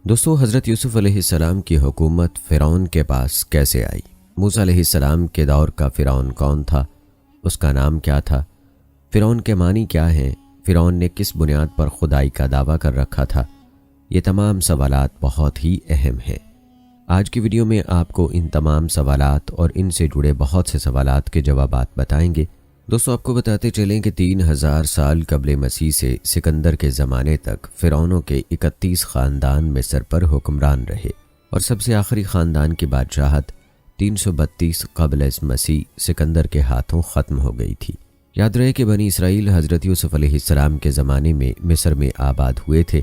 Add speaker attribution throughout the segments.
Speaker 1: دوستو، حضرت یوسف علیہ السلام کی حکومت فرعون کے پاس کیسے آئی؟ موسیٰ علیہ السلام کے دور کا فرعون کون تھا؟ اس کا نام کیا تھا؟ فرعون کے معنی کیا ہیں؟ فرعون نے کس بنیاد پر خدائی کا دعویٰ کر رکھا تھا؟ یہ تمام سوالات بہت ہی اہم ہیں۔ آج کی ویڈیو میں آپ کو ان تمام سوالات اور ان سے جڑے بہت سے سوالات کے جوابات بتائیں گے۔ دوستو، آپ کو بتاتے چلیں کہ 3000 سال قبل مسیح سے سکندر کے زمانے تک فرعونوں کے 31 خاندان مصر پر حکمران رہے، اور سب سے آخری خاندان کی بادشاہت 332 قبل از مسیح سکندر کے ہاتھوں ختم ہو گئی تھی۔ یاد رہے کہ بنی اسرائیل حضرت یوسف علیہ السلام کے زمانے میں مصر میں آباد ہوئے تھے۔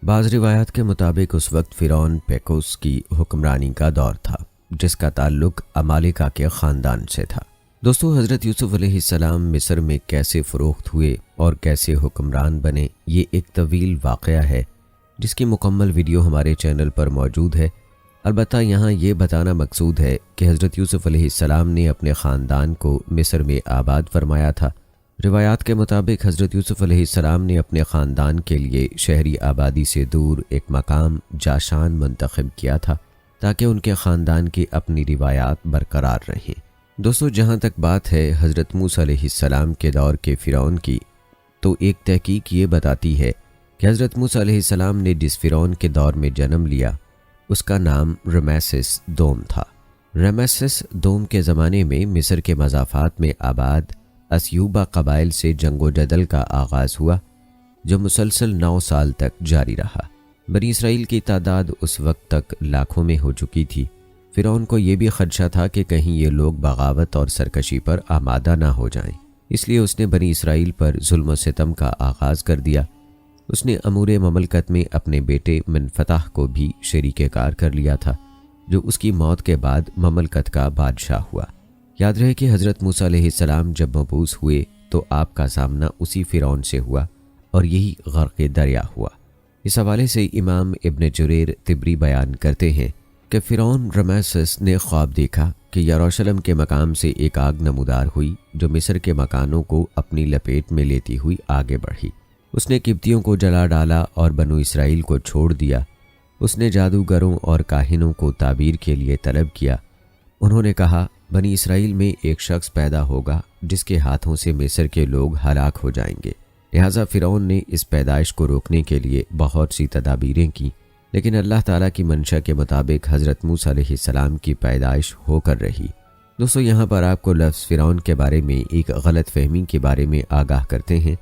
Speaker 1: بعض روایات کے مطابق اس وقت فرعون پیکوس کی حکمرانی کا دور تھا، جس کا تعلق عمالقہ کے خاندان سے تھا۔ دوستو، حضرت یوسف علیہ السلام مصر میں کیسے فروخت ہوئے اور کیسے حکمران بنے، یہ ایک طویل واقعہ ہے جس کی مکمل ویڈیو ہمارے چینل پر موجود ہے۔ البتہ یہاں یہ بتانا مقصود ہے کہ حضرت یوسف علیہ السلام نے اپنے خاندان کو مصر میں آباد فرمایا تھا۔ روایات کے مطابق حضرت یوسف علیہ السلام نے اپنے خاندان کے لیے شہری آبادی سے دور ایک مقام جاشان منتخب کیا تھا تاکہ ان کے خاندان کی اپنی روایات برقرار رہیں۔ دوستو، جہاں تک بات ہے حضرت موسیٰ علیہ السلام کے دور کے فرعون کی، تو ایک تحقیق یہ بتاتی ہے کہ حضرت موسیٰ علیہ السلام نے جس فرعون کے دور میں جنم لیا اس کا نام رمیسس دوم تھا۔ رمیسس دوم کے زمانے میں مصر کے مضافات میں آباد اسیوبا قبائل سے جنگ و جدل کا آغاز ہوا، جو مسلسل 9 سال تک جاری رہا۔ بنی اسرائیل کی تعداد اس وقت تک لاکھوں میں ہو چکی تھی۔ فرعون کو یہ بھی خدشہ تھا کہ کہیں یہ لوگ بغاوت اور سرکشی پر آمادہ نہ ہو جائیں، اس لیے اس نے بنی اسرائیل پر ظلم و ستم کا آغاز کر دیا۔ اس نے امور مملکت میں اپنے بیٹے منفتح کو بھی شریک کار کر لیا تھا، جو اس کی موت کے بعد مملکت کا بادشاہ ہوا۔ یاد رہے کہ حضرت موسیٰ علیہ السلام جب مبعوث ہوئے تو آپ کا سامنا اسی فرعون سے ہوا اور یہی غرق دریا ہوا۔ اس حوالے سے امام ابن جریر طبری بیان کرتے ہیں کہ فرعون رمیسس نے خواب دیکھا کہ یروشلم کے مقام سے ایک آگ نمودار ہوئی جو مصر کے مکانوں کو اپنی لپیٹ میں لیتی ہوئی آگے بڑھی۔ اس نے قبطیوں کو جلا ڈالا اور بنو اسرائیل کو چھوڑ دیا۔ اس نے جادوگروں اور کاہنوں کو تعبیر کے لیے طلب کیا۔ انہوں نے کہا، بنی اسرائیل میں ایک شخص پیدا ہوگا جس کے ہاتھوں سے مصر کے لوگ ہلاک ہو جائیں گے۔ لہٰذا فرعون نے اس پیدائش کو روکنے کے لیے بہت سی تدابیریں کیں، لیکن اللہ تعالیٰ کی منشا کے مطابق حضرت موسیٰ علیہ السلام کی پیدائش ہو کر رہی۔ دوستو، یہاں پر آپ کو لفظ فرعون کے بارے میں ایک غلط فہمی کے بارے میں آگاہ کرتے ہیں۔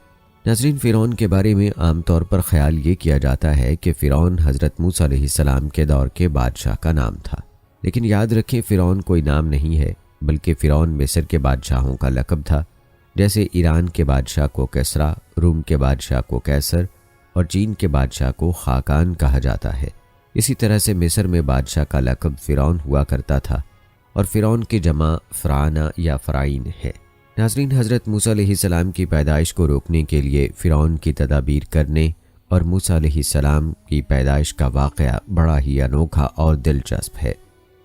Speaker 1: ناظرین، فرعون کے بارے میں عام طور پر خیال یہ کیا جاتا ہے کہ فرعون حضرت موسیٰ علیہ السلام کے دور کے بادشاہ کا نام تھا، لیکن یاد رکھیں فرعون کوئی نام نہیں ہے، بلکہ فرعون مصر کے بادشاہوں کا لقب تھا۔ جیسے ایران کے بادشاہ کو کسریٰ، روم کے بادشاہ کو قیصر اور چین کے بادشاہ کو خاقان کہا جاتا ہے، اسی طرح سے مصر میں بادشاہ کا لقب فرعون ہوا کرتا تھا، اور فرعون کی جمع فرعونہ یا فرعین ہے۔ ناظرین، حضرت موسیٰ علیہ السلام کی پیدائش کو روکنے کے لیے فرعون کی تدابیر کرنے اور موسیٰ علیہ السلام کی پیدائش کا واقعہ بڑا ہی انوکھا اور دلچسپ ہے۔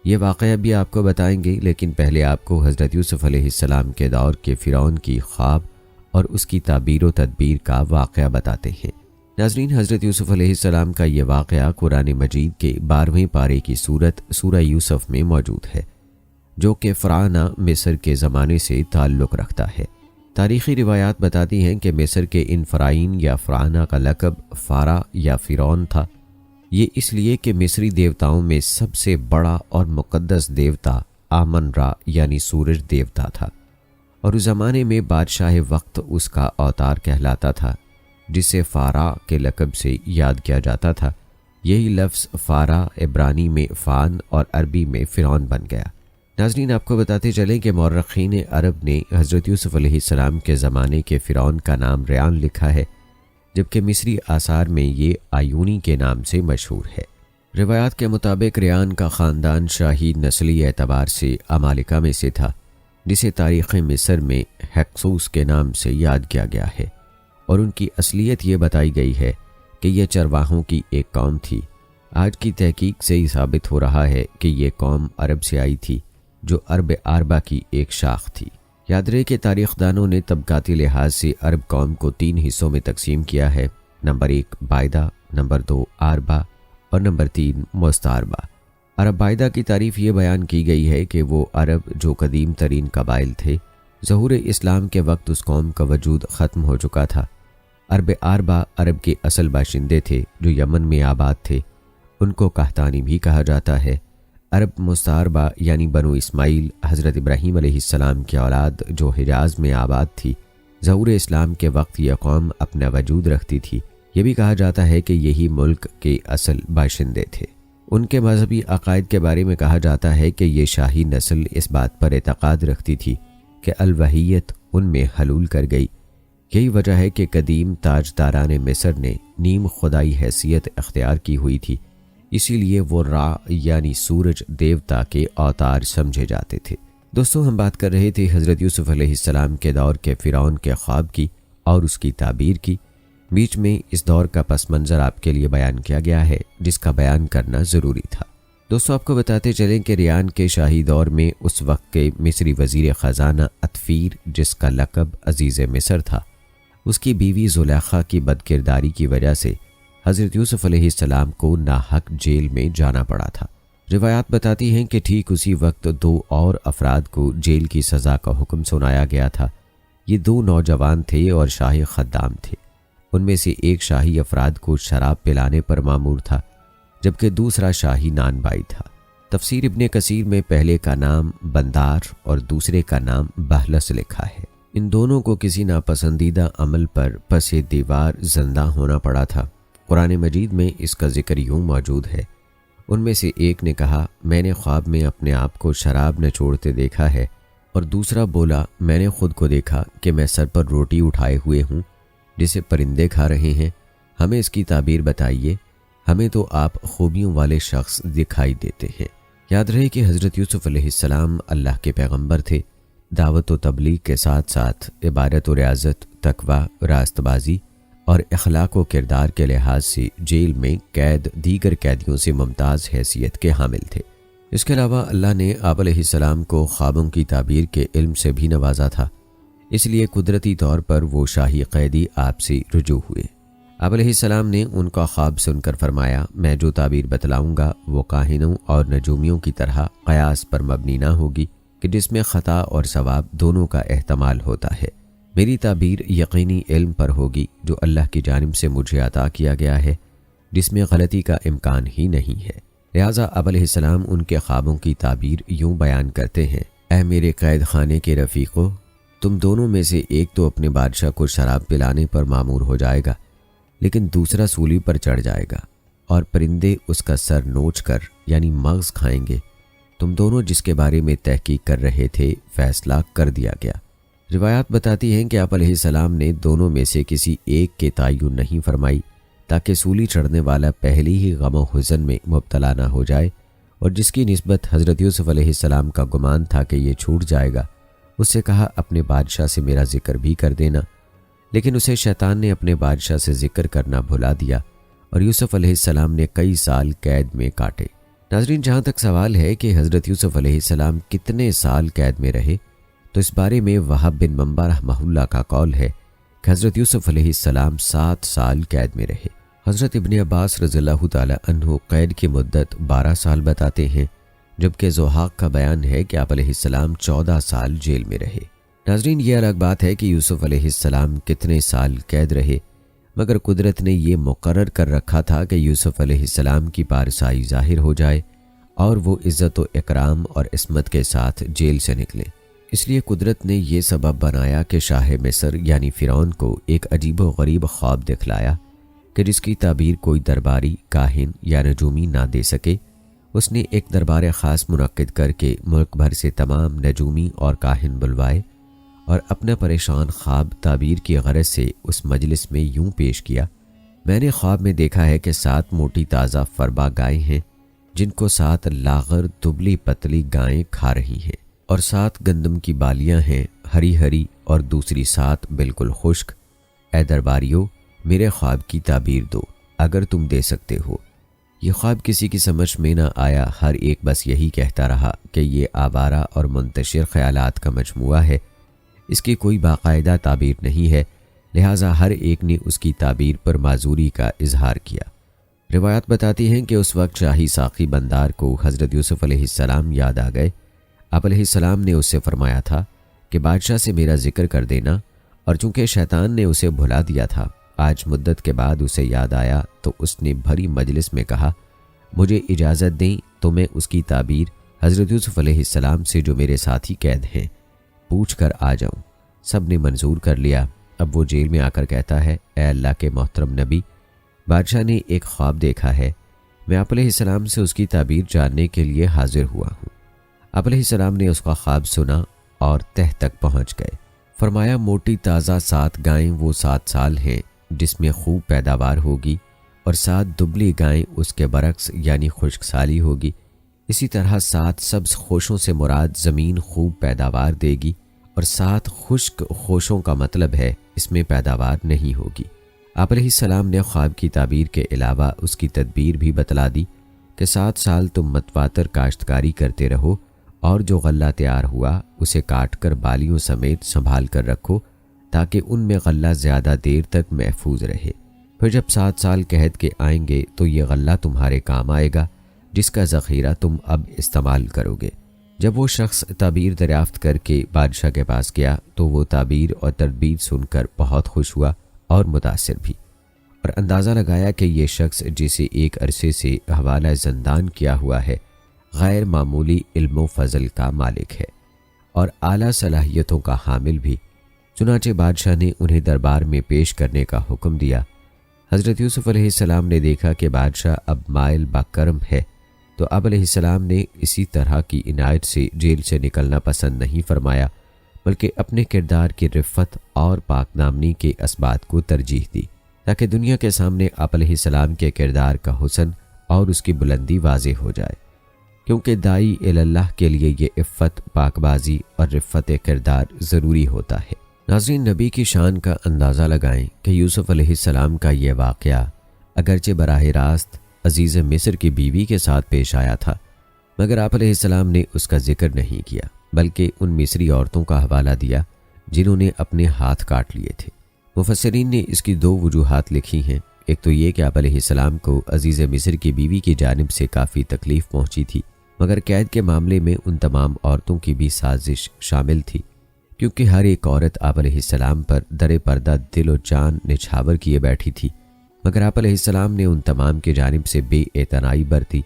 Speaker 1: یہ واقعہ بھی آپ کو بتائیں گے، لیکن پہلے آپ کو حضرت یوسف علیہ السلام کے دور کے فرعون کی خواب اور اس کی تعبیر و تدبیر کا واقعہ بتاتے ہیں۔ ناظرین، حضرت یوسف علیہ السلام کا یہ واقعہ قرآن مجید کے 12ویں پارے کی سورت سورہ یوسف میں موجود ہے، جو کہ فرعونہ مصر کے زمانے سے تعلق رکھتا ہے۔ تاریخی روایات بتاتی ہیں کہ مصر کے ان فرعین یا فرعونہ کا لقب فارا یا فرعون تھا۔ یہ اس لیے کہ مصری دیوتاؤں میں سب سے بڑا اور مقدس دیوتا آمن را یعنی سورج دیوتا تھا، اور اس زمانے میں بادشاہ وقت اس کا اوتار کہلاتا تھا، جسے فارا کے لقب سے یاد کیا جاتا تھا۔ یہی لفظ فارا عبرانی میں فان اور عربی میں فرعون بن گیا۔ ناظرین، آپ کو بتاتے چلیں کہ مورخین عرب نے حضرت یوسف علیہ السلام کے زمانے کے فرعون کا نام ریان لکھا ہے، جبکہ مصری آثار میں یہ آیونی کے نام سے مشہور ہے۔ روایات کے مطابق ریان کا خاندان شاہی نسلی اعتبار سے عمالقہ میں سے تھا، جسے تاریخ مصر میں ہکسوس کے نام سے یاد کیا گیا ہے، اور ان کی اصلیت یہ بتائی گئی ہے کہ یہ چرواہوں کی ایک قوم تھی۔ آج کی تحقیق سے ہی ثابت ہو رہا ہے کہ یہ قوم عرب سے آئی تھی، جو عرب آربا کی ایک شاخ تھی۔ یاد رہے کہ تاریخ دانوں نے طبقاتی لحاظ سے عرب قوم کو 3 حصوں میں تقسیم کیا ہے۔ نمبر 1 بائدہ، نمبر 2 آربا اور نمبر 3 مستعربہ۔ عرب بائدہ کی تعریف یہ بیان کی گئی ہے کہ وہ عرب جو قدیم ترین قبائل تھے، ظہور اسلام کے وقت اس قوم کا وجود ختم ہو چکا تھا۔ عرب عاربہ عرب کے اصل باشندے تھے جو یمن میں آباد تھے، ان کو قحطانی بھی کہا جاتا ہے۔ عرب مستعربہ یعنی بنو اسماعیل حضرت ابراہیم علیہ السلام کی اولاد جو حجاز میں آباد تھی، ظہور اسلام کے وقت یہ قوم اپنا وجود رکھتی تھی۔ یہ بھی کہا جاتا ہے کہ یہی ملک کے اصل باشندے تھے۔ ان کے مذہبی عقائد کے بارے میں کہا جاتا ہے کہ یہ شاہی نسل اس بات پر اعتقاد رکھتی تھی کہ الوحیت ان میں حلول کر گئی۔ یہی وجہ ہے کہ قدیم تاجداران مصر نے نیم خدائی حیثیت اختیار کی ہوئی تھی، اسی لیے وہ را یعنی سورج دیوتا کے اوتار سمجھے جاتے تھے۔ دوستو، ہم بات کر رہے تھے حضرت یوسف علیہ السلام کے دور کے فرعون کے خواب کی اور اس کی تعبیر کی۔ بیچ میں اس دور کا پس منظر آپ کے لیے بیان کیا گیا ہے جس کا بیان کرنا ضروری تھا۔ دوستو، آپ کو بتاتے چلیں کہ ریان کے شاہی دور میں اس وقت کے مصری وزیر خزانہ اطفیر، جس کا لقب عزیز مصر تھا، اس کی بیوی زلیخا کی بدکرداری کی وجہ سے حضرت یوسف علیہ السلام کو ناحق جیل میں جانا پڑا تھا۔ روایات بتاتی ہیں کہ ٹھیک اسی وقت 2 اور افراد کو جیل کی سزا کا حکم سنایا گیا تھا۔ یہ 2 نوجوان تھے اور شاہی خدام تھے۔ ان میں سے ایک شاہی افراد کو شراب پلانے پر مامور تھا، جبکہ دوسرا شاہی نان بائی تھا۔ تفسیر ابن کثیر میں پہلے کا نام بندار اور دوسرے کا نام بہلس لکھا ہے۔ ان دونوں کو کسی ناپسندیدہ عمل پر پس دیوار زندہ ہونا پڑا تھا۔ قرآن مجید میں اس کا ذکر یوں موجود ہے۔ ان میں سے ایک نے کہا، میں نے خواب میں اپنے آپ کو شراب نچوڑتے دیکھا ہے، اور دوسرا بولا، میں نے خود کو دیکھا کہ میں سر پر روٹی اٹھائے ہوئے ہوں جسے پرندے کھا رہے ہیں۔ ہمیں اس کی تعبیر بتائیے، ہمیں تو آپ خوبیوں والے شخص دکھائی دیتے ہیں۔ یاد رہے کہ حضرت یوسف علیہ السلام اللہ کے پیغمبر تھے۔ دعوت و تبلیغ کے ساتھ ساتھ عبادت و ریاضت، تقوی، راست بازی اور اخلاق و کردار کے لحاظ سے جیل میں قید دیگر قیدیوں سے ممتاز حیثیت کے حامل تھے۔ اس کے علاوہ اللہ نے آپ علیہ السلام کو خوابوں کی تعبیر کے علم سے بھی نوازا تھا، اس لیے قدرتی طور پر وہ شاہی قیدی آپ سے رجوع ہوئے۔ آپ علیہ السلام نے ان کا خواب سن کر فرمایا، میں جو تعبیر بتلاؤں گا وہ کاہنوں اور نجومیوں کی طرح قیاس پر مبنی نہ ہوگی کہ جس میں خطا اور ثواب دونوں کا احتمال ہوتا ہے۔ میری تعبیر یقینی علم پر ہوگی جو اللہ کی جانب سے مجھے عطا کیا گیا ہے، جس میں غلطی کا امکان ہی نہیں ہے۔ لہٰذا اب علیہ السلام ان کے خوابوں کی تعبیر یوں بیان کرتے ہیں، اے میرے قید خانے کے رفیقو، تم دونوں میں سے ایک تو اپنے بادشاہ کو شراب پلانے پر مامور ہو جائے گا، لیکن دوسرا سولی پر چڑھ جائے گا اور پرندے اس کا سر نوچ کر یعنی مغز کھائیں گے۔ تم دونوں جس کے بارے میں تحقیق کر رہے تھے فیصلہ کر دیا گیا۔ روایات بتاتی ہیں کہ آپ علیہ السلام نے دونوں میں سے کسی ایک کے تعین نہیں فرمائی تاکہ سولی چڑھنے والا پہلی ہی غم و حزن میں مبتلا نہ ہو جائے، اور جس کی نسبت حضرت یوسف علیہ السلام کا گمان تھا کہ یہ چھوٹ جائے گا، اس سے کہا اپنے بادشاہ سے میرا ذکر بھی کر دینا، لیکن اسے شیطان نے اپنے بادشاہ سے ذکر کرنا بھلا دیا اور یوسف علیہ السلام نے کئی سال قید میں کاٹے۔ ناظرین، جہاں تک سوال ہے کہ حضرت یوسف علیہ السلام کتنے سال قید میں رہے، تو اس بارے میں وہب بن منبع رحمہ اللہ کا قول ہے کہ حضرت یوسف علیہ السلام 7 سال قید میں رہے۔ حضرت ابن عباس رضی اللہ تعالی عنہ قید کی مدت 12 سال بتاتے ہیں، جبکہ ضحاک کا بیان ہے کہ آپ علیہ السلام 14 سال جیل میں رہے۔ ناظرین، یہ الگ بات ہے کہ یوسف علیہ السلام کتنے سال قید رہے، مگر قدرت نے یہ مقرر کر رکھا تھا کہ یوسف علیہ السلام کی پارسائی ظاہر ہو جائے اور وہ عزت و اکرام اور عصمت کے ساتھ جیل سے نکلیں۔ اس لیے قدرت نے یہ سبب بنایا کہ شاہ مصر یعنی فرعون کو ایک عجیب و غریب خواب دکھلایا کہ جس کی تعبیر کوئی درباری، کاہن یا نجومی نہ دے سکے۔ اس نے ایک دربار خاص منعقد کر کے ملک بھر سے تمام نجومی اور کاہن بلوائے اور اپنا پریشان خواب تعبیر کی غرض سے اس مجلس میں یوں پیش کیا، میں نے خواب میں دیکھا ہے کہ 7 موٹی تازہ فربا گائیں ہیں جن کو 7 لاغر دبلی پتلی گائیں کھا رہی ہیں، اور 7 گندم کی بالیاں ہیں ہری ہری اور دوسری 7 بالکل خشک۔ اے درباریو، میرے خواب کی تعبیر دو اگر تم دے سکتے ہو۔ یہ خواب کسی کی سمجھ میں نہ آیا، ہر ایک بس یہی کہتا رہا کہ یہ آوارہ اور منتشر خیالات کا مجموعہ ہے، اس کی کوئی باقاعدہ تعبیر نہیں ہے، لہٰذا ہر ایک نے اس کی تعبیر پر معذوری کا اظہار کیا۔ روایات بتاتی ہیں کہ اس وقت شاہی ساقی بندار کو حضرت یوسف علیہ السلام یاد آ گئے۔ آپ علیہ السلام نے اس سے فرمایا تھا کہ بادشاہ سے میرا ذکر کر دینا، اور چونکہ شیطان نے اسے بھلا دیا تھا، آج مدت کے بعد اسے یاد آیا تو اس نے بھری مجلس میں کہا، مجھے اجازت دیں تو میں اس کی تعبیر حضرت یوسف علیہ السلام سے جو میرے ساتھی قید ہیں پوچھ کر آ جاؤں۔ سب نے منظور کر لیا۔ اب وہ جیل میں آ کر کہتا ہے، اے اللہ کے محترم نبی، بادشاہ نے ایک خواب دیکھا ہے، میں آپ علیہ السلام سے اس کی تعبیر جاننے کے لیے حاضر ہوا ہوں۔ آپ علیہ السلام نے اس کا خواب سنا اور تہ تک پہنچ گئے۔ فرمایا، موٹی تازہ 7 گائیں وہ 7 سال ہیں جس میں خوب پیداوار ہوگی، اور 7 دبلی گائیں اس کے برعکس یعنی خشک سالی ہوگی۔ اسی طرح 7 سبز خوشوں سے مراد زمین خوب پیداوار دے گی، اور 7 خشک خوشوں کا مطلب ہے اس میں پیداوار نہیں ہوگی۔ آپ علیہ السلام نے خواب کی تعبیر کے علاوہ اس کی تدبیر بھی بتلا دی کہ 7 سال تم متواتر کاشتکاری کرتے رہو، اور جو غلہ تیار ہوا اسے کاٹ کر بالیوں سمیت سنبھال کر رکھو تاکہ ان میں غلہ زیادہ دیر تک محفوظ رہے۔ پھر جب 7 سال قحط کے آئیں گے تو یہ غلہ تمہارے کام آئے گا جس کا ذخیرہ تم اب استعمال کرو گے۔ جب وہ شخص تعبیر دریافت کر کے بادشاہ کے پاس گیا تو وہ تعبیر اور تدبیر سن کر بہت خوش ہوا اور متاثر بھی، اور اندازہ لگایا کہ یہ شخص جسے ایک عرصے سے حوالہ زندان کیا ہوا ہے غیر معمولی علم و فضل کا مالک ہے اور اعلیٰ صلاحیتوں کا حامل بھی۔ چنانچہ بادشاہ نے انہیں دربار میں پیش کرنے کا حکم دیا۔ حضرت یوسف علیہ السلام نے دیکھا کہ بادشاہ اب مائل باکرم ہے، تو اب علیہ السلام نے اسی طرح کی عنایت سے جیل سے نکلنا پسند نہیں فرمایا، بلکہ اپنے کردار کی رفت اور پاک دامنی کے اثبات کو ترجیح دی تاکہ دنیا کے سامنے آپ علیہ السلام کے کردار کا حسن اور اس کی بلندی واضح ہو جائے، کیونکہ داعی اللہ کے لیے یہ عفت، پاک بازی اور رفت کردار ضروری ہوتا ہے۔ ناظرین، نبی کی شان کا اندازہ لگائیں کہ یوسف علیہ السلام کا یہ واقعہ اگرچہ براہ راست عزیز مصر کی بیوی کے ساتھ پیش آیا تھا، مگر آپ علیہ السلام نے اس کا ذکر نہیں کیا، بلکہ ان مصری عورتوں کا حوالہ دیا جنہوں نے اپنے ہاتھ کاٹ لیے تھے۔ مفسرین نے اس کی 2 وجوہات لکھی ہیں۔ ایک تو یہ کہ آپ علیہ السلام کو عزیز مصر کی بیوی کی جانب سے کافی تکلیف پہنچی تھی، مگر قید کے معاملے میں ان تمام عورتوں کی بھی سازش شامل تھی، کیونکہ ہر ایک عورت آپ علیہ السلام پر در پردہ دل و جان نچھاور کیے بیٹھی تھی، مگر آپ علیہ السلام نے ان تمام کی جانب سے بے اعتنائی برتی،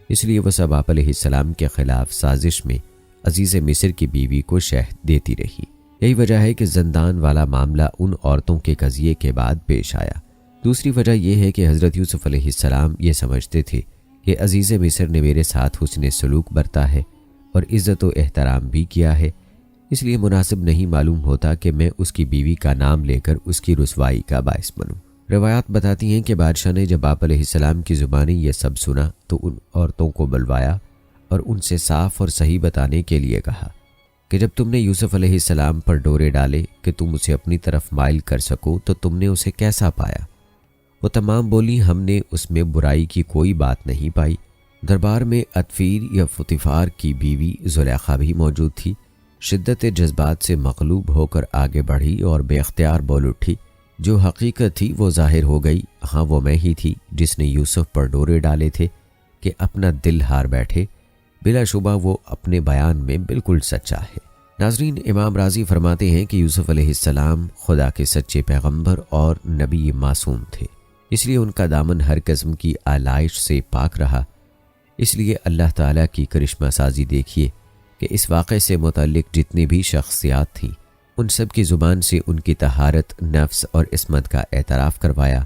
Speaker 1: اس لیے وہ سب آپ علیہ السلام کے خلاف سازش میں عزیز مصر کی بیوی کو شہد دیتی رہی۔ یہی وجہ ہے کہ زندان والا معاملہ ان عورتوں کے قضیے کے بعد پیش آیا۔ دوسری وجہ یہ ہے کہ حضرت یوسف علیہ السلام یہ سمجھتے تھے کہ عزیز مصر نے میرے ساتھ حسن سلوک برتا ہے اور عزت و احترام بھی کیا ہے، اس لیے مناسب نہیں معلوم ہوتا کہ میں اس کی بیوی کا نام لے کر اس کی رسوائی کا باعث بنوں۔ روایات بتاتی ہیں کہ بادشاہ نے جب آپ علیہ السلام کی زبانی یہ سب سنا تو ان عورتوں کو بلوایا اور ان سے صاف اور صحیح بتانے کے لیے کہا کہ جب تم نے یوسف علیہ السلام پر ڈورے ڈالے کہ تم اسے اپنی طرف مائل کر سکو تو تم نے اسے کیسا پایا؟ وہ تمام بولی، ہم نے اس میں برائی کی کوئی بات نہیں پائی۔ دربار میں اطفیر یا فطیفار کی بیوی زلیخا بھی موجود تھی۔ شدت جذبات سے مغلوب ہو کر آگے بڑھی اور بے اختیار بول اٹھی، جو حقیقت تھی وہ ظاہر ہو گئی، ہاں وہ میں ہی تھی جس نے یوسف پر ڈورے ڈالے تھے کہ اپنا دل ہار بیٹھے۔ بلا شبہ وہ اپنے بیان میں بالکل سچا ہے۔ ناظرین، امام راضی فرماتے ہیں کہ یوسف علیہ السلام خدا کے سچے پیغمبر اور نبی معصوم تھے، اس لیے ان کا دامن ہر قسم کی آلائش سے پاک رہا۔ اس لیے اللہ تعالیٰ کی کرشمہ سازی دیکھیے کہ اس واقعے سے متعلق جتنی بھی شخصیات تھیں ان سب کی زبان سے ان کی طہارت نفس اور عصمت کا اعتراف کروایا،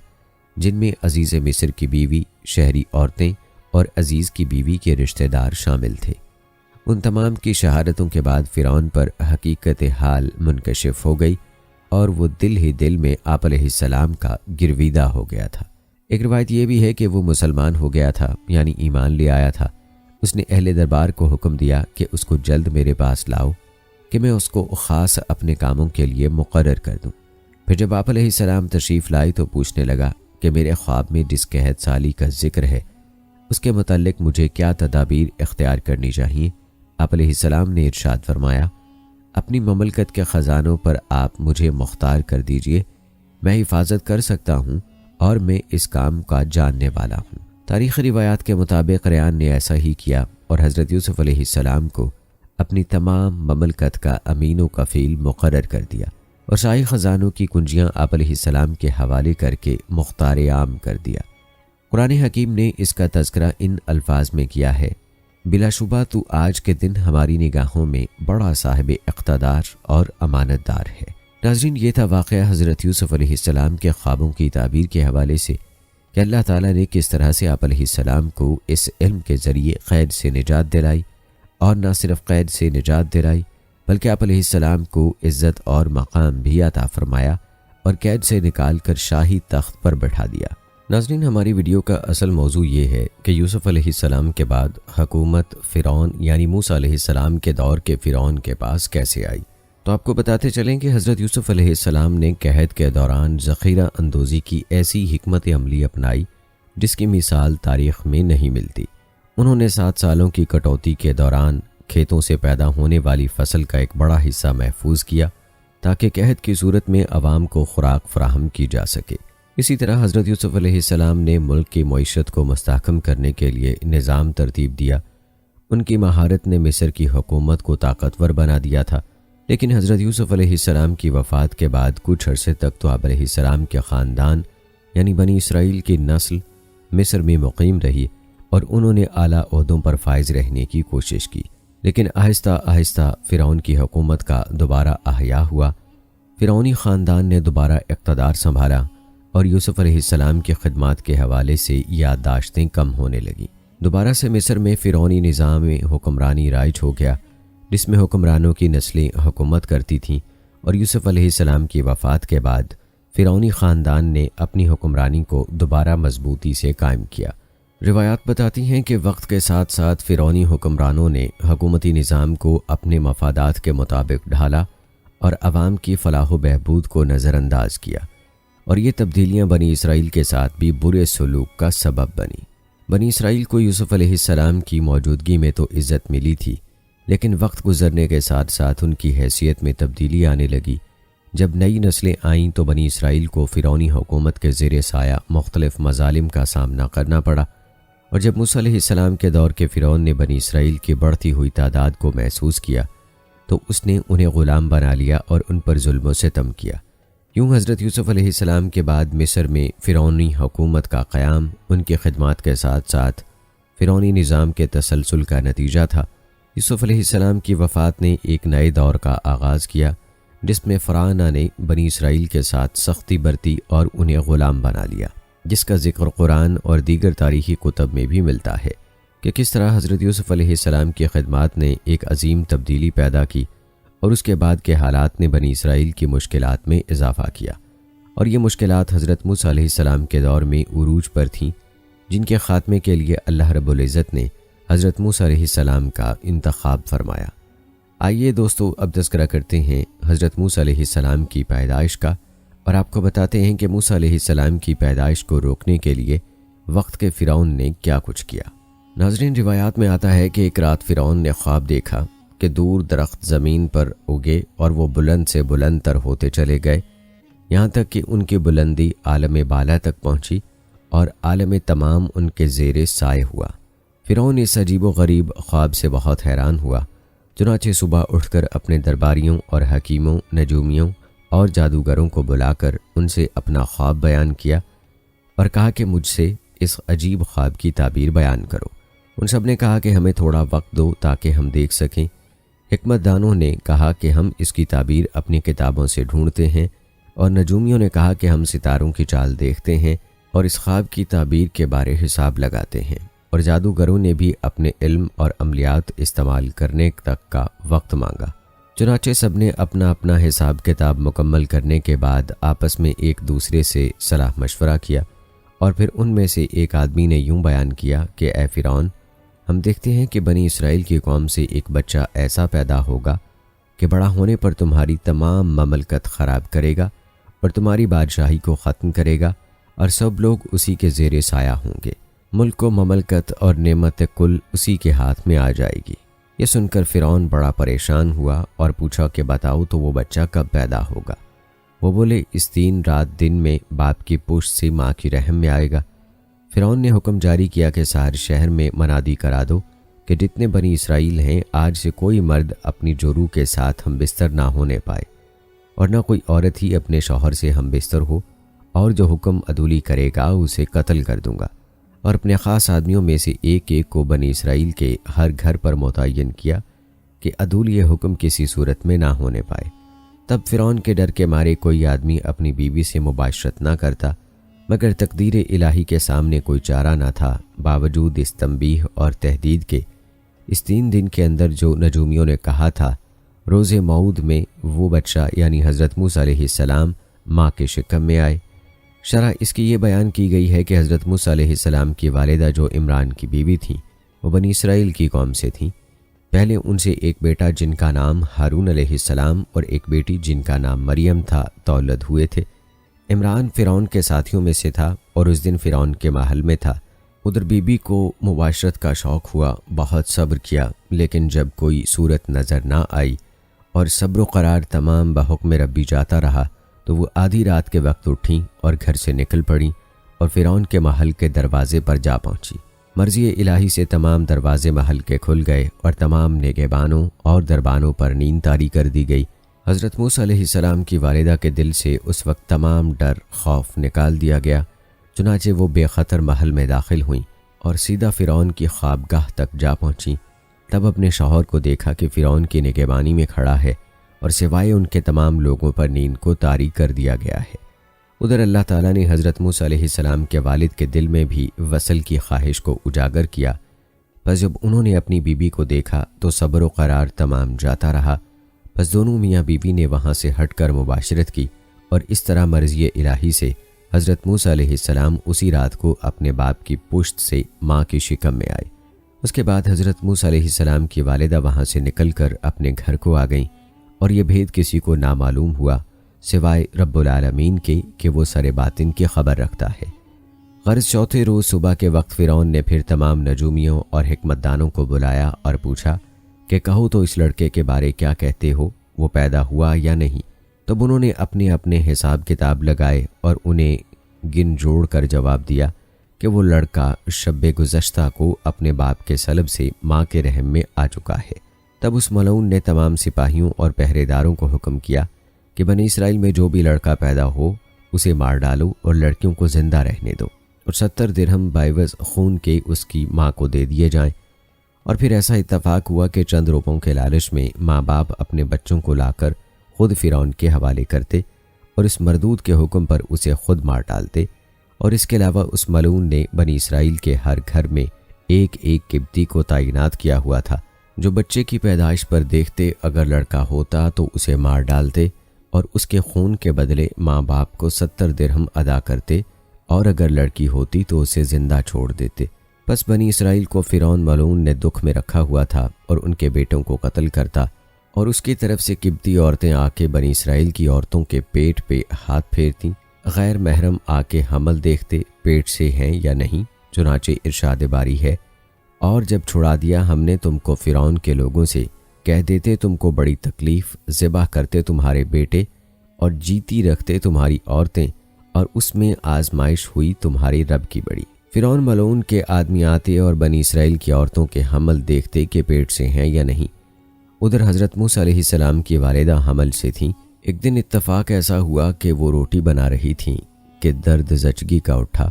Speaker 1: جن میں عزیز مصر کی بیوی، شہری عورتیں اور عزیز کی بیوی کے رشتہ دار شامل تھے۔ ان تمام کی شہادتوں کے بعد فرعون پر حقیقت حال منکشف ہو گئی اور وہ دل ہی دل میں آپ علیہ السلام کا گرویدہ ہو گیا تھا۔ ایک روایت یہ بھی ہے کہ وہ مسلمان ہو گیا تھا، یعنی ایمان لے آیا تھا۔ اس نے اہل دربار کو حکم دیا کہ اس کو جلد میرے پاس لاؤ کہ میں اس کو خاص اپنے کاموں کے لیے مقرر کر دوں۔ پھر جب آپ علیہ السلام تشریف لائی تو پوچھنے لگا کہ میرے خواب میں جس قحط سالی کا ذکر ہے اس کے متعلق مجھے کیا تدابیر اختیار کرنی چاہیے۔ آپ علیہ السلام نے ارشاد فرمایا، اپنی مملکت کے خزانوں پر آپ مجھے مختار کر دیجئے، میں حفاظت کر سکتا ہوں اور میں اس کام کا جاننے والا ہوں۔ تاریخی روایات کے مطابق ریان نے ایسا ہی کیا اور حضرت یوسف علیہ السلام کو اپنی تمام مملکت کا امین و کفیل مقرر کر دیا اور شاہی خزانوں کی کنجیاں آپ علیہ السلام کے حوالے کر کے مختار عام کر دیا۔ قرآن حکیم نے اس کا تذکرہ ان الفاظ میں کیا ہے: بلا شبہ تو آج کے دن ہماری نگاہوں میں بڑا صاحب اقتدار اور امانت دار ہے۔ ناظرین، یہ تھا واقعہ حضرت یوسف علیہ السلام کے خوابوں کی تعبیر کے حوالے سے کہ اللہ تعالیٰ نے کس طرح سے آپ علیہ السلام کو اس علم کے ذریعے قید سے نجات دلائی، اور نہ صرف قید سے نجات دلائی بلکہ آپ علیہ السلام کو عزت اور مقام بھی عطا فرمایا اور قید سے نکال کر شاہی تخت پر بٹھا دیا۔ ناظرین، ہماری ویڈیو کا اصل موضوع یہ ہے کہ یوسف علیہ السلام کے بعد حکومت فرعون یعنی موسیٰ علیہ السلام کے دور کے فرعون کے پاس کیسے آئی۔ تو آپ کو بتاتے چلیں کہ حضرت یوسف علیہ السلام نے قحط کے دوران ذخیرہ اندوزی کی ایسی حکمت عملی اپنائی جس کی مثال تاریخ میں نہیں ملتی۔ انہوں نے 7 سالوں کی کٹوتی کے دوران کھیتوں سے پیدا ہونے والی فصل کا ایک بڑا حصہ محفوظ کیا تاکہ قحط کی صورت میں عوام کو خوراک فراہم کی جا سکے۔ اسی طرح حضرت یوسف علیہ السلام نے ملک کی معیشت کو مستحکم کرنے کے لیے نظام ترتیب دیا۔ ان کی مہارت نے مصر کی حکومت کو طاقتور بنا دیا تھا، لیکن حضرت یوسف علیہ السلام کی وفات کے بعد کچھ عرصے تک تو آپ علیہ السلام کے خاندان یعنی بنی اسرائیل کی نسل مصر میں مقیم رہی اور انہوں نے اعلیٰ عہدوں پر فائز رہنے کی کوشش کی، لیکن آہستہ آہستہ فرعون کی حکومت کا دوبارہ احیا ہوا۔ فرعونی خاندان نے دوبارہ اقتدار سنبھالا اور یوسف علیہ السلام کی خدمات کے حوالے سے یادداشتیں کم ہونے لگیں۔ دوبارہ سے مصر میں فرعونی نظام حکمرانی رائج ہو گیا جس میں حکمرانوں کی نسلیں حکومت کرتی تھیں، اور یوسف علیہ السلام کی وفات کے بعد فرعونی خاندان نے اپنی حکمرانی کو دوبارہ مضبوطی سے قائم کیا۔ روایات بتاتی ہیں کہ وقت کے ساتھ ساتھ فرعونی حکمرانوں نے حکومتی نظام کو اپنے مفادات کے مطابق ڈھالا اور عوام کی فلاح و بہبود کو نظر انداز کیا، اور یہ تبدیلیاں بنی اسرائیل کے ساتھ بھی برے سلوک کا سبب بنی۔ بنی اسرائیل کو یوسف علیہ السلام کی موجودگی میں تو عزت ملی تھی، لیکن وقت گزرنے کے ساتھ ساتھ ان کی حیثیت میں تبدیلی آنے لگی۔ جب نئی نسلیں آئیں تو بنی اسرائیل کو فرعونی حکومت کے زیر سایہ مختلف مظالم کا سامنا کرنا پڑا، اور جب موسیٰ علیہ السلام کے دور کے فرعون نے بنی اسرائیل کی بڑھتی ہوئی تعداد کو محسوس کیا تو اس نے انہیں غلام بنا لیا اور ان پر ظلم و ستم کیا۔ یوں حضرت یوسف علیہ السلام کے بعد مصر میں فرعونی حکومت کا قیام ان کی خدمات کے ساتھ ساتھ فرعونی نظام کے تسلسل کا نتیجہ تھا۔ یوسف علیہ السلام کی وفات نے ایک نئے دور کا آغاز کیا جس میں فرعونہ نے بنی اسرائیل کے ساتھ سختی برتی اور انہیں غلام بنا لیا، جس کا ذکر قرآن اور دیگر تاریخی کتب میں بھی ملتا ہے کہ کس طرح حضرت یوسف علیہ السلام کی خدمات نے ایک عظیم تبدیلی پیدا کی، اور اس کے بعد کے حالات نے بنی اسرائیل کی مشکلات میں اضافہ کیا، اور یہ مشکلات حضرت موسیٰ علیہ السلام کے دور میں عروج پر تھیں، جن کے خاتمے کے لیے اللہ رب العزت نے حضرت موسیٰ علیہ السلام کا انتخاب فرمایا۔ آئیے دوستو، اب تذکرہ کرتے ہیں حضرت موسیٰ علیہ السلام کی پیدائش کا، اور آپ کو بتاتے ہیں کہ موسیٰ علیہ السلام کی پیدائش کو روکنے کے لیے وقت کے فرعون نے کیا کچھ کیا۔ ناظرین، روایات میں آتا ہے کہ ایک رات فرعون نے خواب دیکھا کہ دور درخت زمین پر اگے اور وہ بلند سے بلند تر ہوتے چلے گئے، یہاں تک کہ ان کی بلندی عالم بالا تک پہنچی اور عالم تمام ان کے زیر سائے ہوا۔ فرعون اس عجیب و غریب خواب سے بہت حیران ہوا، چنانچہ صبح اٹھ کر اپنے درباریوں اور حکیموں، نجومیوں اور جادوگروں کو بلا کر ان سے اپنا خواب بیان کیا اور کہا کہ مجھ سے اس عجیب خواب کی تعبیر بیان کرو۔ ان سب نے کہا کہ ہمیں تھوڑا وقت دو تاکہ ہم دیکھ سکیں۔ حکمت دانوں نے کہا کہ ہم اس کی تعبیر اپنی کتابوں سے ڈھونڈتے ہیں، اور نجومیوں نے کہا کہ ہم ستاروں کی چال دیکھتے ہیں اور اس خواب کی تعبیر کے بارے حساب لگاتے ہیں، اور جادوگروں نے بھی اپنے علم اور عملیات استعمال کرنے تک کا وقت مانگا۔ چنانچہ سب نے اپنا اپنا حساب کتاب مکمل کرنے کے بعد آپس میں ایک دوسرے سے صلاح مشورہ کیا، اور پھر ان میں سے ایک آدمی نے یوں بیان کیا کہ اے فرعون، ہم دیکھتے ہیں کہ بنی اسرائیل کی قوم سے ایک بچہ ایسا پیدا ہوگا کہ بڑا ہونے پر تمہاری تمام مملکت خراب کرے گا اور تمہاری بادشاہی کو ختم کرے گا، اور سب لوگ اسی کے زیر سایہ ہوں گے، ملک و مملکت اور نعمت کل اسی کے ہاتھ میں آ جائے گی۔ یہ سن کر فرعون بڑا پریشان ہوا اور پوچھا کہ بتاؤ تو وہ بچہ کب پیدا ہوگا؟ وہ بولے، اس 3 رات دن میں باپ کی پشت سے ماں کی رحم میں آئے گا۔ فرعون نے حکم جاری کیا کہ سارے شہر میں منادی کرا دو کہ جتنے بنی اسرائیل ہیں آج سے کوئی مرد اپنی جورو کے ساتھ ہم بستر نہ ہونے پائے، اور نہ کوئی عورت ہی اپنے شوہر سے ہم بستر ہو، اور جو حکم عدولی کرے گا اسے قتل کر دوں گا۔ اور اپنے خاص آدمیوں میں سے ایک ایک کو بنی اسرائیل کے ہر گھر پر متعین کیا کہ عدول یہ حکم کسی صورت میں نہ ہونے پائے۔ تب فرعون کے ڈر کے مارے کوئی آدمی اپنی بیوی سے مباشرت نہ کرتا، مگر تقدیر الہی کے سامنے کوئی چارہ نہ تھا۔ باوجود اس تنبیہ اور تحدید کے، اس 3 دن کے اندر جو نجومیوں نے کہا تھا، روز موعود میں وہ بچہ یعنی حضرت موسیٰ علیہ السلام ماں کے شکم میں آئے۔ شرح اس کی یہ بیان کی گئی ہے کہ حضرت موسیٰ علیہ السلام کی والدہ جو عمران کی بیوی تھیں، وہ بنی اسرائیل کی قوم سے تھیں۔ پہلے ان سے ایک بیٹا جن کا نام ہارون علیہ السلام اور ایک بیٹی جن کا نام مریم تھا تولد ہوئے تھے۔ عمران فرعون کے ساتھیوں میں سے تھا اور اس دن فرعون کے محل میں تھا۔ ادھر بی بی کو مباشرت کا شوق ہوا، بہت صبر کیا، لیکن جب کوئی صورت نظر نہ آئی اور صبر و قرار تمام بحکم ربی جاتا رہا تو وہ آدھی رات کے وقت اٹھیں اور گھر سے نکل پڑیں اور فرعون کے محل کے دروازے پر جا پہنچی۔ مرضی الہی سے تمام دروازے محل کے کھل گئے اور تمام نگہبانوں اور دربانوں پر نیند طاری کر دی گئی۔ حضرت موسیٰ علیہ السلام کی والدہ کے دل سے اس وقت تمام ڈر خوف نکال دیا گیا، چنانچہ وہ بے خطر محل میں داخل ہوئیں اور سیدھا فرعون کی خوابگاہ تک جا پہنچیں۔ تب اپنے شوہر کو دیکھا کہ فرعون کی نگہبانی میں کھڑا ہے اور سوائے ان کے تمام لوگوں پر نیند کو طاری کر دیا گیا ہے۔ ادھر اللہ تعالیٰ نے حضرت موسیٰ علیہ السلام کے والد کے دل میں بھی وصل کی خواہش کو اجاگر کیا۔ پس جب انہوں نے اپنی بیوی کو دیکھا تو صبر و قرار تمام جاتا رہا۔ پس دونوں میاں بیوی نے وہاں سے ہٹ کر مباشرت کی اور اس طرح مرضی الہی سے حضرت موسیٰ علیہ السلام اسی رات کو اپنے باپ کی پشت سے ماں کی شکم میں آئے۔ اس کے بعد حضرت موسیٰ علیہ السلام کی والدہ وہاں سے نکل کر اپنے گھر کو آ گئیں اور یہ بھید کسی کو نامعلوم ہوا سوائے رب العالمین کے کہ وہ سر باطن کی خبر رکھتا ہے۔ غرض چوتھے روز صبح کے وقت فرعون نے پھر تمام نجومیوں اور حکمت دانوں کو بلایا اور پوچھا کہ کہو تو اس لڑکے کے بارے کیا کہتے ہو، وہ پیدا ہوا یا نہیں؟ تب انہوں نے اپنے اپنے حساب کتاب لگائے اور انہیں گن جوڑ کر جواب دیا کہ وہ لڑکا شب گزشتہ کو اپنے باپ کے سلب سے ماں کے رحم میں آ چکا ہے۔ تب اس ملعون نے تمام سپاہیوں اور پہرے داروں کو حکم کیا کہ بنی اسرائیل میں جو بھی لڑکا پیدا ہو اسے مار ڈالو اور لڑکیوں کو زندہ رہنے دو، اور 70 درہم بعوض خون کے اس کی ماں کو دے دیے جائیں۔ اور پھر ایسا اتفاق ہوا کہ چند روپوں کے لالچ میں ماں باپ اپنے بچوں کو لا کر خود فرعون کے حوالے کرتے اور اس مردود کے حکم پر اسے خود مار ڈالتے۔ اور اس کے علاوہ اس ملعون نے بنی اسرائیل کے ہر گھر میں ایک ایک قبطی کو تعینات کیا ہوا تھا، جو بچے کی پیدائش پر دیکھتے اگر لڑکا ہوتا تو اسے مار ڈالتے اور اس کے خون کے بدلے ماں باپ کو 70 درہم ادا کرتے، اور اگر لڑکی ہوتی تو اسے زندہ چھوڑ دیتے۔ پس بنی اسرائیل کو فرعون ملعون نے دکھ میں رکھا ہوا تھا اور ان کے بیٹوں کو قتل کرتا، اور اس کی طرف سے قبطی عورتیں آ کے بنی اسرائیل کی عورتوں کے پیٹ پہ ہاتھ پھیرتیں، غیر محرم آ کے حمل دیکھتے پیٹ سے ہیں یا نہیں، چنانچہ ارشاد باری ہے، اور جب چھڑا دیا ہم نے تم کو فرعون کے لوگوں سے، کہہ دیتے تم کو بڑی تکلیف، ذبح کرتے تمہارے بیٹے اور جیتی رکھتے تمہاری عورتیں، اور اس میں آزمائش ہوئی تمہاری رب کی بڑی۔ فرعون ملعون کے آدمی آتے اور بنی اسرائیل کی عورتوں کے حمل دیکھتے کہ پیٹ سے ہیں یا نہیں۔ ادھر حضرت موسیٰ علیہ السلام کی والدہ حمل سے تھیں۔ ایک دن اتفاق ایسا ہوا کہ وہ روٹی بنا رہی تھیں کہ درد زچگی کا اٹھا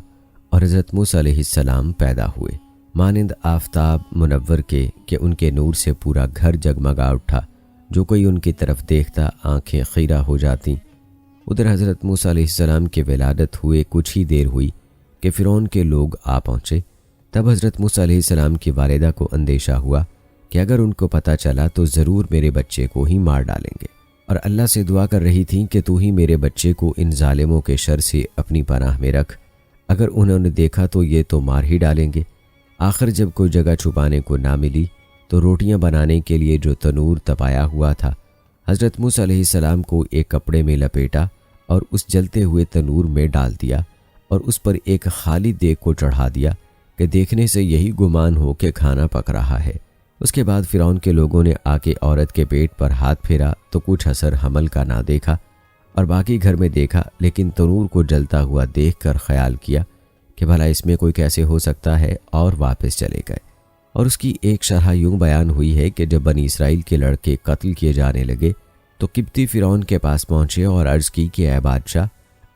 Speaker 1: اور حضرت موسیٰ علیہ السلام پیدا ہوئے، مانند آفتاب منور کے کہ ان کے نور سے پورا گھر جگمگا اٹھا، جو کوئی ان کی طرف دیکھتا آنکھیں خیرہ ہو جاتیں۔ ادھر حضرت موسیٰ علیہ السلام کی ولادت ہوئے کچھ ہی دیر ہوئی کہ فرعون کے لوگ آ پہنچے۔ تب حضرت موسیٰ علیہ السلام کی والدہ کو اندیشہ ہوا کہ اگر ان کو پتہ چلا تو ضرور میرے بچے کو ہی مار ڈالیں گے، اور اللہ سے دعا کر رہی تھیں کہ تو ہی میرے بچے کو ان ظالموں کے شر سے اپنی پناہ میں رکھ، اگر انہوں نے دیکھا تو یہ تو مار ہی ڈالیں گے۔ آخر جب کوئی جگہ چھپانے کو نہ ملی تو روٹیاں بنانے کے لیے جو تنور تپایا ہوا تھا، حضرت موسیٰ علیہ السلام کو ایک کپڑے میں لپیٹا اور اس جلتے ہوئے تنور میں ڈال دیا اور اس پر ایک خالی دیگ کو چڑھا دیا کہ دیکھنے سے یہی گمان ہو کہ کھانا پک رہا ہے۔ اس کے بعد فرعون کے لوگوں نے آ کے عورت کے پیٹ پر ہاتھ پھیرا تو کچھ اثر حمل کا نہ دیکھا، اور باقی گھر میں دیکھا، لیکن تنور کو جلتا ہوا دیکھ کر خیال کیا کہ بھلا اس میں کوئی کیسے ہو سکتا ہے، اور واپس چلے گئے۔ اور اس کی ایک شرح یوں بیان ہوئی ہے کہ جب بنی اسرائیل کے لڑکے قتل کیے جانے لگے تو قبطی فرعون کے پاس پہنچے اور عرض کی کہ اے بادشاہ،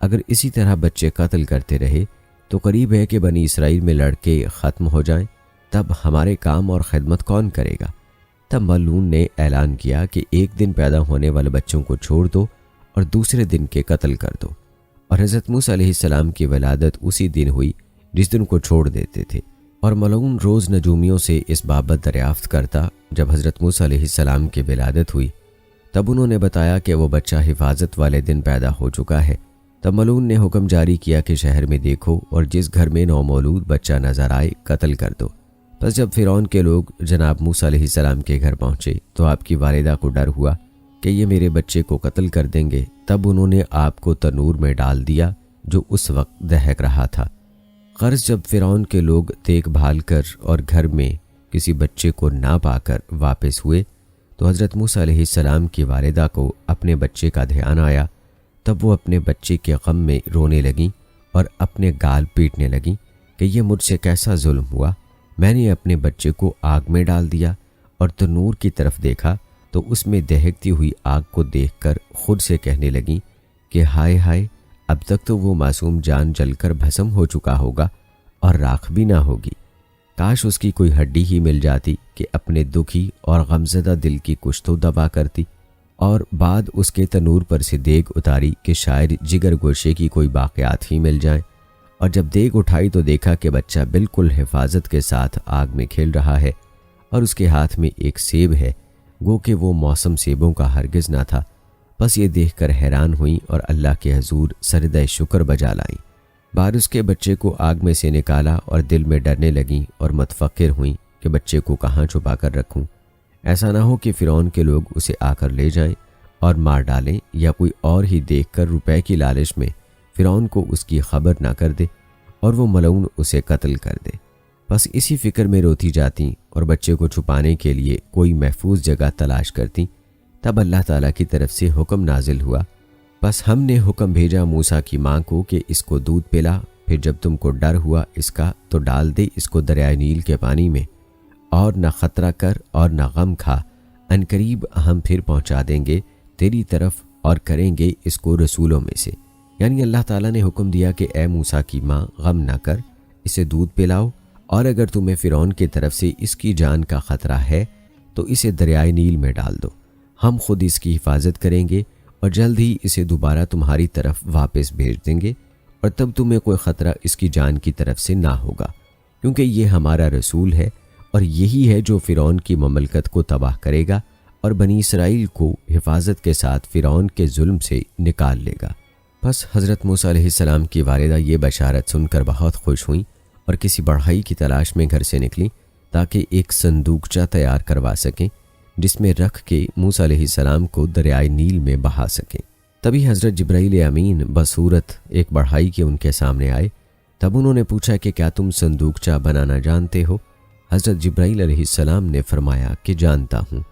Speaker 1: اگر اسی طرح بچے قتل کرتے رہے تو قریب ہے کہ بنی اسرائیل میں لڑکے ختم ہو جائیں، تب ہمارے کام اور خدمت کون کرے گا؟ تب ملعون نے اعلان کیا کہ ایک دن پیدا ہونے والے بچوں کو چھوڑ دو اور دوسرے دن کے قتل کر دو۔ اور حضرت موسیٰ علیہ السلام کی ولادت اسی دن ہوئی جس دن کو چھوڑ دیتے تھے، اور ملعون روز نجومیوں سے اس بابت دریافت کرتا۔ جب حضرت موسیٰ علیہ السلام کی ولادت ہوئی تب انہوں نے بتایا کہ وہ بچہ حفاظت والے دن پیدا ہو چکا ہے۔ تب ملعون نے حکم جاری کیا کہ شہر میں دیکھو اور جس گھر میں نومولود بچہ نظر آئے قتل کر دو۔ پس جب فرعون کے لوگ جناب موسیٰ علیہ السلام کے گھر پہنچے تو آپ کی والدہ کو ڈر ہوا کہ یہ میرے بچے کو قتل کر دیں گے۔ تب انہوں نے آپ کو تنور میں ڈال دیا جو اس وقت دہک رہا تھا۔ غرض جب فرعون کے لوگ دیکھ بھال کر اور گھر میں کسی بچے کو نہ پا کر واپس ہوئے تو حضرت موسیٰ علیہ السلام کی والدہ کو اپنے بچے کا دھیان آیا۔ تب وہ اپنے بچے کے غم میں رونے لگیں اور اپنے گال پیٹنے لگیں کہ یہ مجھ سے کیسا ظلم ہوا، میں نے اپنے بچے کو آگ میں ڈال دیا۔ اور تنور کی طرف دیکھا تو اس میں دہکتی ہوئی آگ کو دیکھ کر خود سے کہنے لگیں کہ ہائے ہائے، اب تک تو وہ معصوم جان جل کر بھسم ہو چکا ہوگا اور راکھ بھی نہ ہوگی۔ کاش اس کی کوئی ہڈی ہی مل جاتی کہ اپنے دکھی اور غمزدہ دل کی کچھ تو دوا کرتی۔ اور بعد اس کے تنور پر سے دیگ اتاری کہ شاید جگر گوشے کی کوئی باقیات ہی مل جائیں۔ اور جب دیگ اٹھائی تو دیکھا کہ بچہ بالکل حفاظت کے ساتھ آگ میں کھیل رہا ہے اور اس کے ہاتھ میں ایک سیب ہے، گو کہ وہ موسم سیبوں کا ہرگز نہ تھا۔ بس یہ دیکھ کر حیران ہوئیں اور اللہ کے حضور سجدہ شکر بجا لائیں۔ بعد اس کے بچے کو آگ میں سے نکالا اور دل میں ڈرنے لگیں اور متفکر ہوئیں کہ بچے کو کہاں چھپا کر رکھوں، ایسا نہ ہو کہ فرعون کے لوگ اسے آ کر لے جائیں اور مار ڈالیں، یا کوئی اور ہی دیکھ کر روپے کی لالچ میں فرعون کو اس کی خبر نہ کر دے اور وہ ملعون اسے قتل کر دے۔ بس اسی فکر میں روتی جاتیں اور بچے کو چھپانے کے لیے کوئی محفوظ جگہ تلاش کرتیں۔ تب اللہ تعالیٰ کی طرف سے حکم نازل ہوا، بس ہم نے حکم بھیجا موسیٰ کی ماں کو کہ اس کو دودھ پلا، پھر جب تم کو ڈر ہوا اس کا تو ڈال دے اس کو دریائے نیل کے پانی میں، اور نہ خطرہ کر اور نہ غم کھا، عنقریب ہم پھر پہنچا دیں گے تیری طرف اور کریں گے اس کو رسولوں میں سے۔ یعنی اللہ تعالیٰ نے حکم دیا کہ اے موسیٰ کی ماں، غم نہ کر، اسے دودھ پلاؤ، اور اگر تمہیں فرعون کی طرف سے اس کی جان کا خطرہ ہے تو اسے دریائے نیل میں ڈال دو، ہم خود اس کی حفاظت کریں گے اور جلد ہی اسے دوبارہ تمہاری طرف واپس بھیج دیں گے، اور تب تمہیں کوئی خطرہ اس کی جان کی طرف سے نہ ہوگا، کیونکہ یہ ہمارا رسول ہے اور یہی ہے جو فرعون کی مملکت کو تباہ کرے گا اور بنی اسرائیل کو حفاظت کے ساتھ فرعون کے ظلم سے نکال لے گا۔ بس حضرت موسیٰ علیہ السلام کی والدہ یہ بشارت سن کر بہت خوش ہوئیں اور کسی بڑھئی کی تلاش میں گھر سے نکلیں تاکہ ایک صندوقچہ تیار کروا سکیں جس میں رکھ کے موسیٰ علیہ السلام کو دریائے نیل میں بہا سکیں۔ تبھی حضرت جبرائیل امین بصورت ایک بڑھئی کے ان کے سامنے آئے۔ تب انہوں نے پوچھا کہ کیا تم صندوقچہ بنانا جانتے ہو؟ حضرت جبرائیل علیہ السلام نے فرمایا کہ جانتا ہوں۔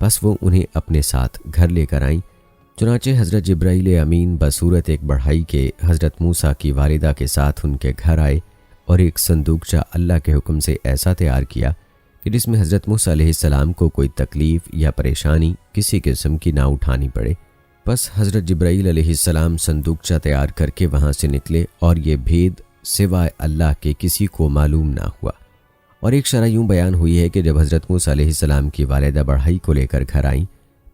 Speaker 1: بس وہ انہیں اپنے ساتھ گھر لے کر آئیں۔ چنانچہ حضرت جبرائیل امین بصورت ایک بڑھئی کے حضرت موسیٰ کی والدہ کے ساتھ ان کے گھر آئے اور ایک صندوقچہ اللہ کے حکم سے ایسا تیار کیا کہ جس میں حضرت موسیٰ علیہ السلام کو کوئی تکلیف یا پریشانی کسی قسم کی نہ اٹھانی پڑے۔ بس حضرت جبرائیل علیہ السلام صندوقچہ تیار کر کے وہاں سے نکلے اور یہ بھید سوائے اللہ کے کسی کو معلوم نہ ہوا۔ اور ایک شرح یوں بیان ہوئی ہے کہ جب حضرت موسیٰ علیہ السلام کی والدہ بڑھئی کو لے کر گھر آئیں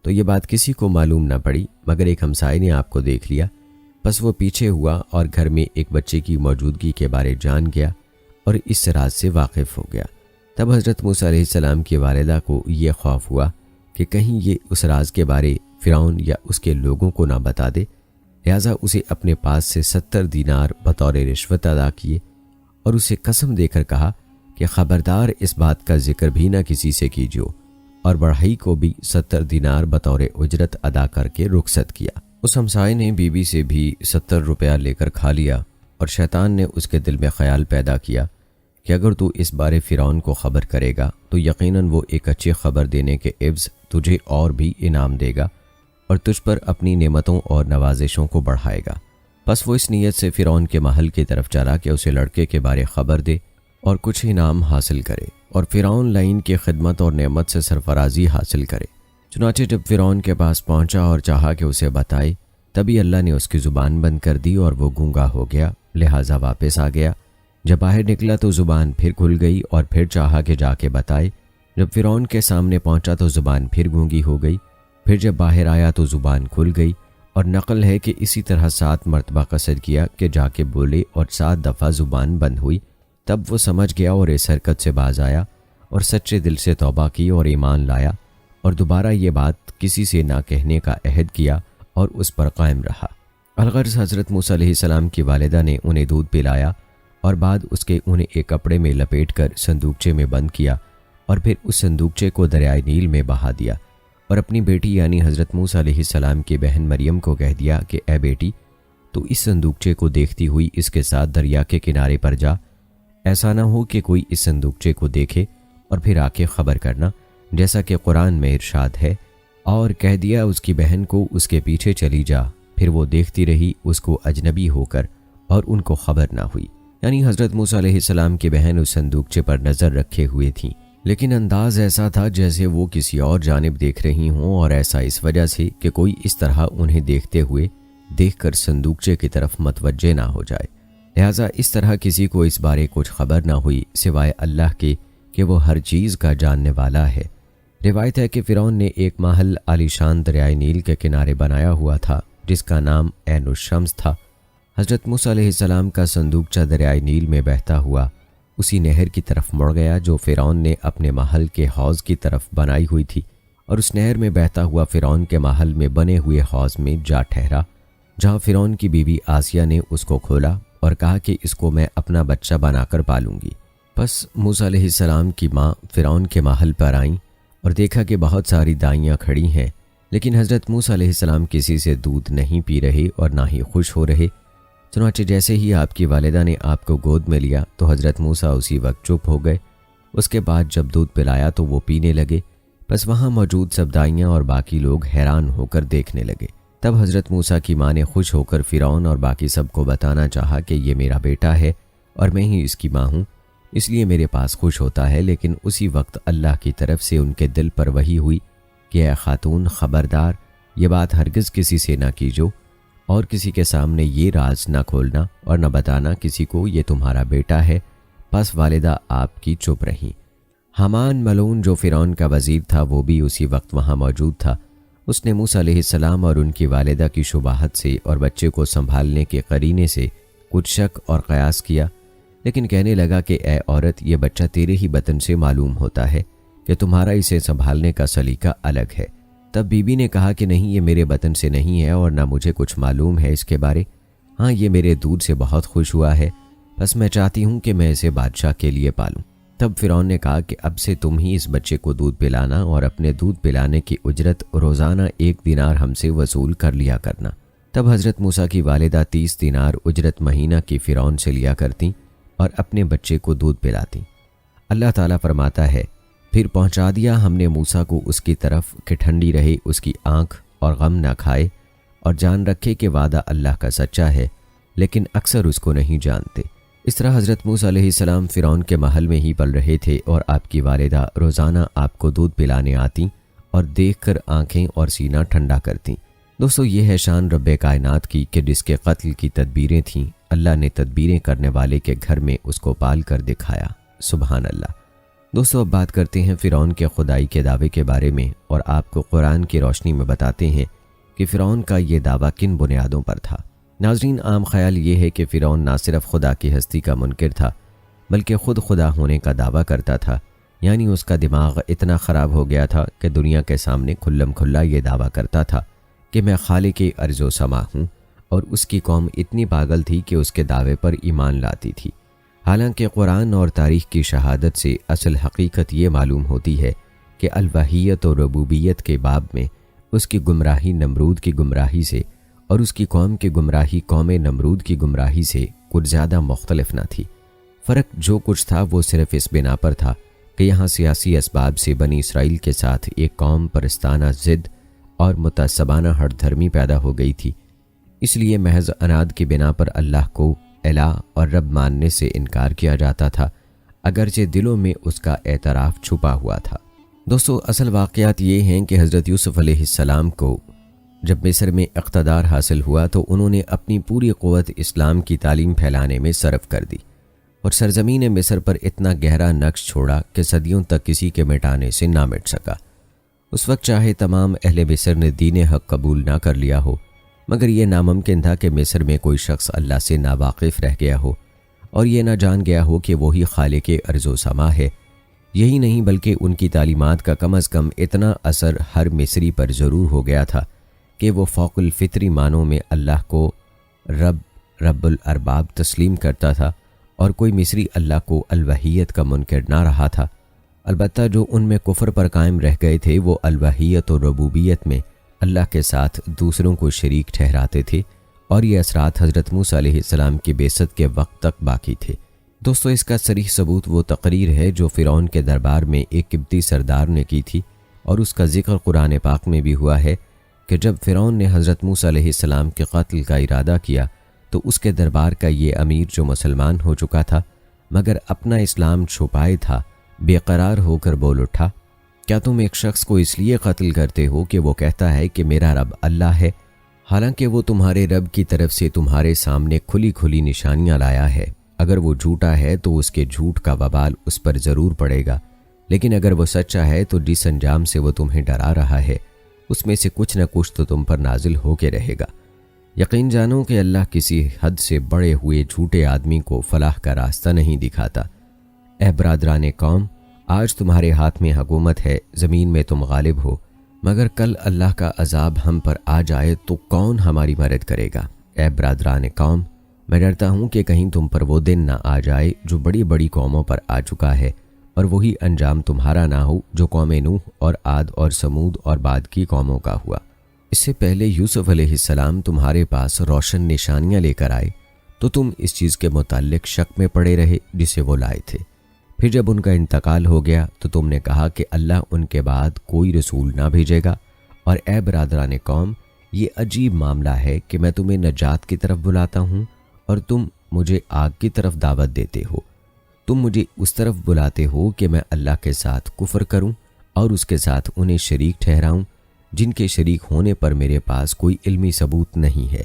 Speaker 1: تو یہ بات کسی کو معلوم نہ پڑی مگر ایک ہمسائے نے آپ کو دیکھ لیا۔ بس وہ پیچھے ہوا اور گھر میں ایک بچے کی موجودگی کے بارے جان گیا اور اس راز سے واقف ہو گیا۔ تب حضرت موسیٰ علیہ السلام کی والدہ کو یہ خوف ہوا کہ کہیں یہ اس راز کے بارے فرعون یا اس کے لوگوں کو نہ بتا دے، لہٰذا اسے اپنے پاس سے 70 دینار بطور رشوت ادا کیے اور اسے قسم دے کر کہا کہ خبردار اس بات کا ذکر بھی نہ کسی سے کیجیو، اور بڑھئی کو بھی 70 دینار بطور اجرت ادا کر کے رخصت کیا۔ اس ہمسائے نے بی بی سے بھی 70 روپیہ لے کر کھا لیا، اور شیطان نے اس کے دل میں خیال پیدا کیا کہ اگر تو اس بارے فرعون کو خبر کرے گا تو یقیناً وہ ایک اچھی خبر دینے کے عوض تجھے اور بھی انعام دے گا اور تجھ پر اپنی نعمتوں اور نوازشوں کو بڑھائے گا۔ بس وہ اس نیت سے فرعون کے محل کی طرف چلا کہ اسے لڑکے کے بارے خبر دے اور کچھ انعام حاصل کرے اور فرعون لعین کی خدمت اور نعمت سے سرفرازی حاصل کرے۔ چنانچہ جب فرعون کے پاس پہنچا اور چاہا کہ اسے بتائے، تبھی اللہ نے اس کی زبان بند کر دی اور وہ گونگا ہو گیا، لہٰذا واپس آ گیا۔ جب باہر نکلا تو زبان پھر کھل گئی اور پھر چاہا کہ جا کے بتائے۔ جب فرعون کے سامنے پہنچا تو زبان پھر گونگی ہو گئی، پھر جب باہر آیا تو زبان کھل گئی، اور نقل ہے کہ اسی طرح 7 مرتبہ قصد کیا کہ جا کے بولے اور 7 دفعہ زبان بند ہوئی۔ تب وہ سمجھ گیا اور اس حرکت سے باز آیا اور سچے دل سے توبہ کی اور ایمان لایا، اور دوبارہ یہ بات کسی سے نہ کہنے کا عہد کیا اور اس پر قائم رہا۔ الغرض حضرت موسیٰ علیہ السلام کی والدہ نے انہیں دودھ پلایا اور بعد اس کے انہیں ایک کپڑے میں لپیٹ کر صندوقچے میں بند کیا اور پھر اس صندوقچے کو دریائے نیل میں بہا دیا، اور اپنی بیٹی یعنی حضرت موسیٰ علیہ السلام کی بہن مریم کو کہہ دیا کہ اے بیٹی، تو اس صندوقچے کو دیکھتی ہوئی اس کے ساتھ دریا کے کنارے پر جا، ایسا نہ ہو کہ کوئی اس صندوقچے کو دیکھے اور پھر آ کے خبر کرنا، جیسا کہ قرآن میں ارشاد ہے۔ اور کہہ دیا اس کی بہن کو اس کے پیچھے چلی جا۔ پھر وہ دیکھتی رہی اس کو اجنبی ہو کر، اور ان کو خبر نہ ہوئی، یعنی حضرت موسیٰ علیہ السلام کی بہن اس صندوقچے پر نظر رکھے ہوئے تھیں، لیکن انداز ایسا تھا جیسے وہ کسی اور جانب دیکھ رہی ہوں، اور ایسا اس وجہ سے کہ کوئی اس طرح انہیں دیکھتے ہوئے دیکھ کر صندوقچے کی طرف متوجہ نہ ہو جائے، لہٰذا اس طرح کسی کو اس بارے کچھ خبر نہ ہوئی سوائے اللہ کے کہ وہ ہر چیز کا جاننے والا ہے۔ روایت ہے کہ فرعون نے ایک محل عالیشان دریائے نیل کے کنارے بنایا ہوا تھا جس کا نام عین الشمس تھا۔ حضرت موسیٰ علیہ السلام کا صندوقچہ دریائے نیل میں بہتا ہوا اسی نہر کی طرف مڑ گیا جو فرعون نے اپنے محل کے حوض کی طرف بنائی ہوئی تھی، اور اس نہر میں بہتا ہوا فرعون کے محل میں بنے ہوئے حوض میں جا ٹھہرا، جہاں فرعون کی بیوی آسیہ نے اس کو کھولا اور کہا کہ اس کو میں اپنا بچہ بنا کر پالوں گی۔ پس موسیٰ علیہ السلام کی ماں فرعون کے محل پر آئیں اور دیکھا کہ بہت ساری دائیاں کھڑی ہیں، لیکن حضرت موسیٰ علیہ السلام کسی سے دودھ نہیں پی رہے اور نہ ہی خوش ہو رہے۔ چنانچہ جیسے ہی آپ کی والدہ نے آپ کو گود میں لیا تو حضرت موسیٰ اسی وقت چپ ہو گئے۔ اس کے بعد جب دودھ پلایا تو وہ پینے لگے، بس وہاں موجود سب دائیاں اور باقی لوگ حیران ہو کر دیکھنے لگے۔ تب حضرت موسیٰ کی ماں نے خوش ہو کر فرعون اور باقی سب کو بتانا چاہا کہ یہ میرا بیٹا ہے اور میں ہی اس کی ماں ہوں، اس لیے میرے پاس خوش ہوتا ہے، لیکن اسی وقت اللہ کی طرف سے ان کے دل پر وحی ہوئی کہ اے خاتون، خبردار، یہ بات ہرگز کسی سے نہ کیجو اور کسی کے سامنے یہ راز نہ کھولنا اور نہ بتانا کسی کو یہ تمہارا بیٹا ہے۔ پس والدہ آپ کی چپ رہیں۔ حامان ملعون جو فرعون کا وزیر تھا وہ بھی اسی وقت وہاں موجود تھا۔ اس نے موسیٰ علیہ السلام اور ان کی والدہ کی شبہات سے اور بچے کو سنبھالنے کے قرینے سے کچھ شک اور قیاس کیا، لیکن کہنے لگا کہ اے عورت، یہ بچہ تیرے ہی بطن سے معلوم ہوتا ہے کہ تمہارا اسے سنبھالنے کا سلیقہ الگ ہے۔ تب بی بی نے کہا کہ نہیں، یہ میرے بطن سے نہیں ہے اور نہ مجھے کچھ معلوم ہے اس کے بارے۔ ہاں، یہ میرے دودھ سے بہت خوش ہوا ہے، بس میں چاہتی ہوں کہ میں اسے بادشاہ کے لیے پالوں۔ تب فرعون نے کہا کہ اب سے تم ہی اس بچے کو دودھ پلانا اور اپنے دودھ پلانے کی اجرت روزانہ 1 دینار ہم سے وصول کر لیا کرنا۔ تب حضرت موسیٰ کی والدہ 30 دینار اجرت مہینہ کی فرعون سے لیا کرتیں اور اپنے بچے کو دودھ پلاتیں۔ اللہ تعالیٰ فرماتا ہے، پھر پہنچا دیا ہم نے موسیٰ کو اس کی طرف کہ ٹھنڈی رہے اس کی آنکھ اور غم نہ کھائے، اور جان رکھے کہ وعدہ اللہ کا سچا ہے، لیکن اکثر اس کو نہیں جانتے۔ اس طرح حضرت موسیٰ علیہ السلام فرعون کے محل میں ہی پل رہے تھے اور آپ کی والدہ روزانہ آپ کو دودھ پلانے آتیں اور دیکھ کر آنکھیں اور سینہ ٹھنڈا کرتیں۔ دوستو، یہ ہے شان رب کائنات کی کہ جس کے قتل کی تدبیریں تھیں، اللہ نے تدبیریں کرنے والے کے گھر میں اس کو پال کر دکھایا۔ سبحان اللہ۔ دوستو، اب بات کرتے ہیں فرعون کے خدائی کے دعوے کے بارے میں، اور آپ کو قرآن کی روشنی میں بتاتے ہیں کہ فرعون کا یہ دعویٰ کن بنیادوں پر تھا۔ ناظرین، عام خیال یہ ہے کہ فرعون نہ صرف خدا کی ہستی کا منکر تھا بلکہ خود خدا ہونے کا دعویٰ کرتا تھا، یعنی اس کا دماغ اتنا خراب ہو گیا تھا کہ دنیا کے سامنے کھلم کھلا یہ دعویٰ کرتا تھا کہ میں خالق ارض و سما ہوں، اور اس کی قوم اتنی پاگل تھی کہ اس کے دعوے پر ایمان لاتی تھی۔ حالانکہ قرآن اور تاریخ کی شہادت سے اصل حقیقت یہ معلوم ہوتی ہے کہ الوہیت و ربوبیت کے باب میں اس کی گمراہی نمرود کی گمراہی سے اور اس کی قوم کی گمراہی قوم نمرود کی گمراہی سے کچھ زیادہ مختلف نہ تھی۔ فرق جو کچھ تھا وہ صرف اس بنا پر تھا کہ یہاں سیاسی اسباب سے بنی اسرائیل کے ساتھ ایک قوم پرستانہ ضد اور متعصبانہ ہٹ دھرمی پیدا ہو گئی تھی۔ اس لیے محض اناد کی بنا پر اللہ کو الہ اور رب ماننے سے انکار کیا جاتا تھا، اگرچہ دلوں میں اس کا اعتراف چھپا ہوا تھا۔ دوستو، اصل واقعات یہ ہیں کہ حضرت یوسف علیہ السلام کو جب مصر میں اقتدار حاصل ہوا تو انہوں نے اپنی پوری قوت اسلام کی تعلیم پھیلانے میں صرف کر دی اور سرزمین مصر پر اتنا گہرا نقش چھوڑا کہ صدیوں تک کسی کے مٹانے سے نہ مٹ سکا۔ اس وقت چاہے تمام اہل مصر نے دین حق قبول نہ کر لیا ہو، مگر یہ ناممکن تھا کہ مصر میں کوئی شخص اللہ سے ناواقف رہ گیا ہو اور یہ نہ جان گیا ہو کہ وہی خالق ارض و سما ہے۔ یہی نہیں بلکہ ان کی تعلیمات کا کم از کم اتنا اثر ہر مصری پر ضرور ہو گیا تھا کہ وہ فوق الفطری معنوں میں اللہ کو رب الارباب تسلیم کرتا تھا، اور کوئی مصری اللہ کو الوہیت کا منکر نہ رہا تھا۔ البتہ جو ان میں کفر پر قائم رہ گئے تھے وہ الوہیت اور ربوبیت میں اللہ کے ساتھ دوسروں کو شریک ٹھہراتے تھے، اور یہ اثرات حضرت موسیٰ علیہ السلام کی بعثت کے وقت تک باقی تھے۔ دوستو، اس کا صریح ثبوت وہ تقریر ہے جو فرعون کے دربار میں ایک قبطی سردار نے کی تھی، اور اس کا ذکر قرآن پاک میں بھی ہوا ہے کہ جب فرعون نے حضرت موسیٰ علیہ السلام کے قتل کا ارادہ کیا تو اس کے دربار کا یہ امیر جو مسلمان ہو چکا تھا مگر اپنا اسلام چھپائے تھا، بے قرار ہو کر بول اٹھا، کیا تم ایک شخص کو اس لیے قتل کرتے ہو کہ وہ کہتا ہے کہ میرا رب اللہ ہے، حالانکہ وہ تمہارے رب کی طرف سے تمہارے سامنے کھلی کھلی نشانیاں لایا ہے؟ اگر وہ جھوٹا ہے تو اس کے جھوٹ کا وبال اس پر ضرور پڑے گا، لیکن اگر وہ سچا ہے تو جس انجام سے وہ تمہیں ڈرا رہا ہے اس میں سے کچھ نہ کچھ تو تم پر نازل ہو کے رہے گا۔ یقین جانو کہ اللہ کسی حد سے بڑے ہوئے جھوٹے آدمی کو فلاح کا راستہ نہیں دکھاتا۔ اے برادران قوم، آج تمہارے ہاتھ میں حکومت ہے، زمین میں تم غالب ہو، مگر کل اللہ کا عذاب ہم پر آ جائے تو کون ہماری مدد کرے گا؟ اے برادران قوم، میں ڈرتا ہوں کہ کہیں تم پر وہ دن نہ آ جائے جو بڑی بڑی قوموں پر آ چکا ہے، اور وہی انجام تمہارا نہ ہو جو قوم نوح اور عاد اور سمود اور بعد کی قوموں کا ہوا۔ اس سے پہلے یوسف علیہ السلام تمہارے پاس روشن نشانیاں لے کر آئے تو تم اس چیز کے متعلق شک میں پڑے رہے جسے وہ لائے تھے۔ پھر جب ان کا انتقال ہو گیا تو تم نے کہا کہ اللہ ان کے بعد کوئی رسول نہ بھیجے گا، اور اے برادران قوم، یہ عجیب معاملہ ہے کہ میں تمہیں نجات کی طرف بلاتا ہوں اور تم مجھے آگ کی طرف دعوت دیتے ہو۔ تم مجھے اس طرف بلاتے ہو کہ میں اللہ کے ساتھ کفر کروں اور اس کے ساتھ انہیں شریک ٹھہراؤں جن کے شریک ہونے پر میرے پاس کوئی علمی ثبوت نہیں ہے،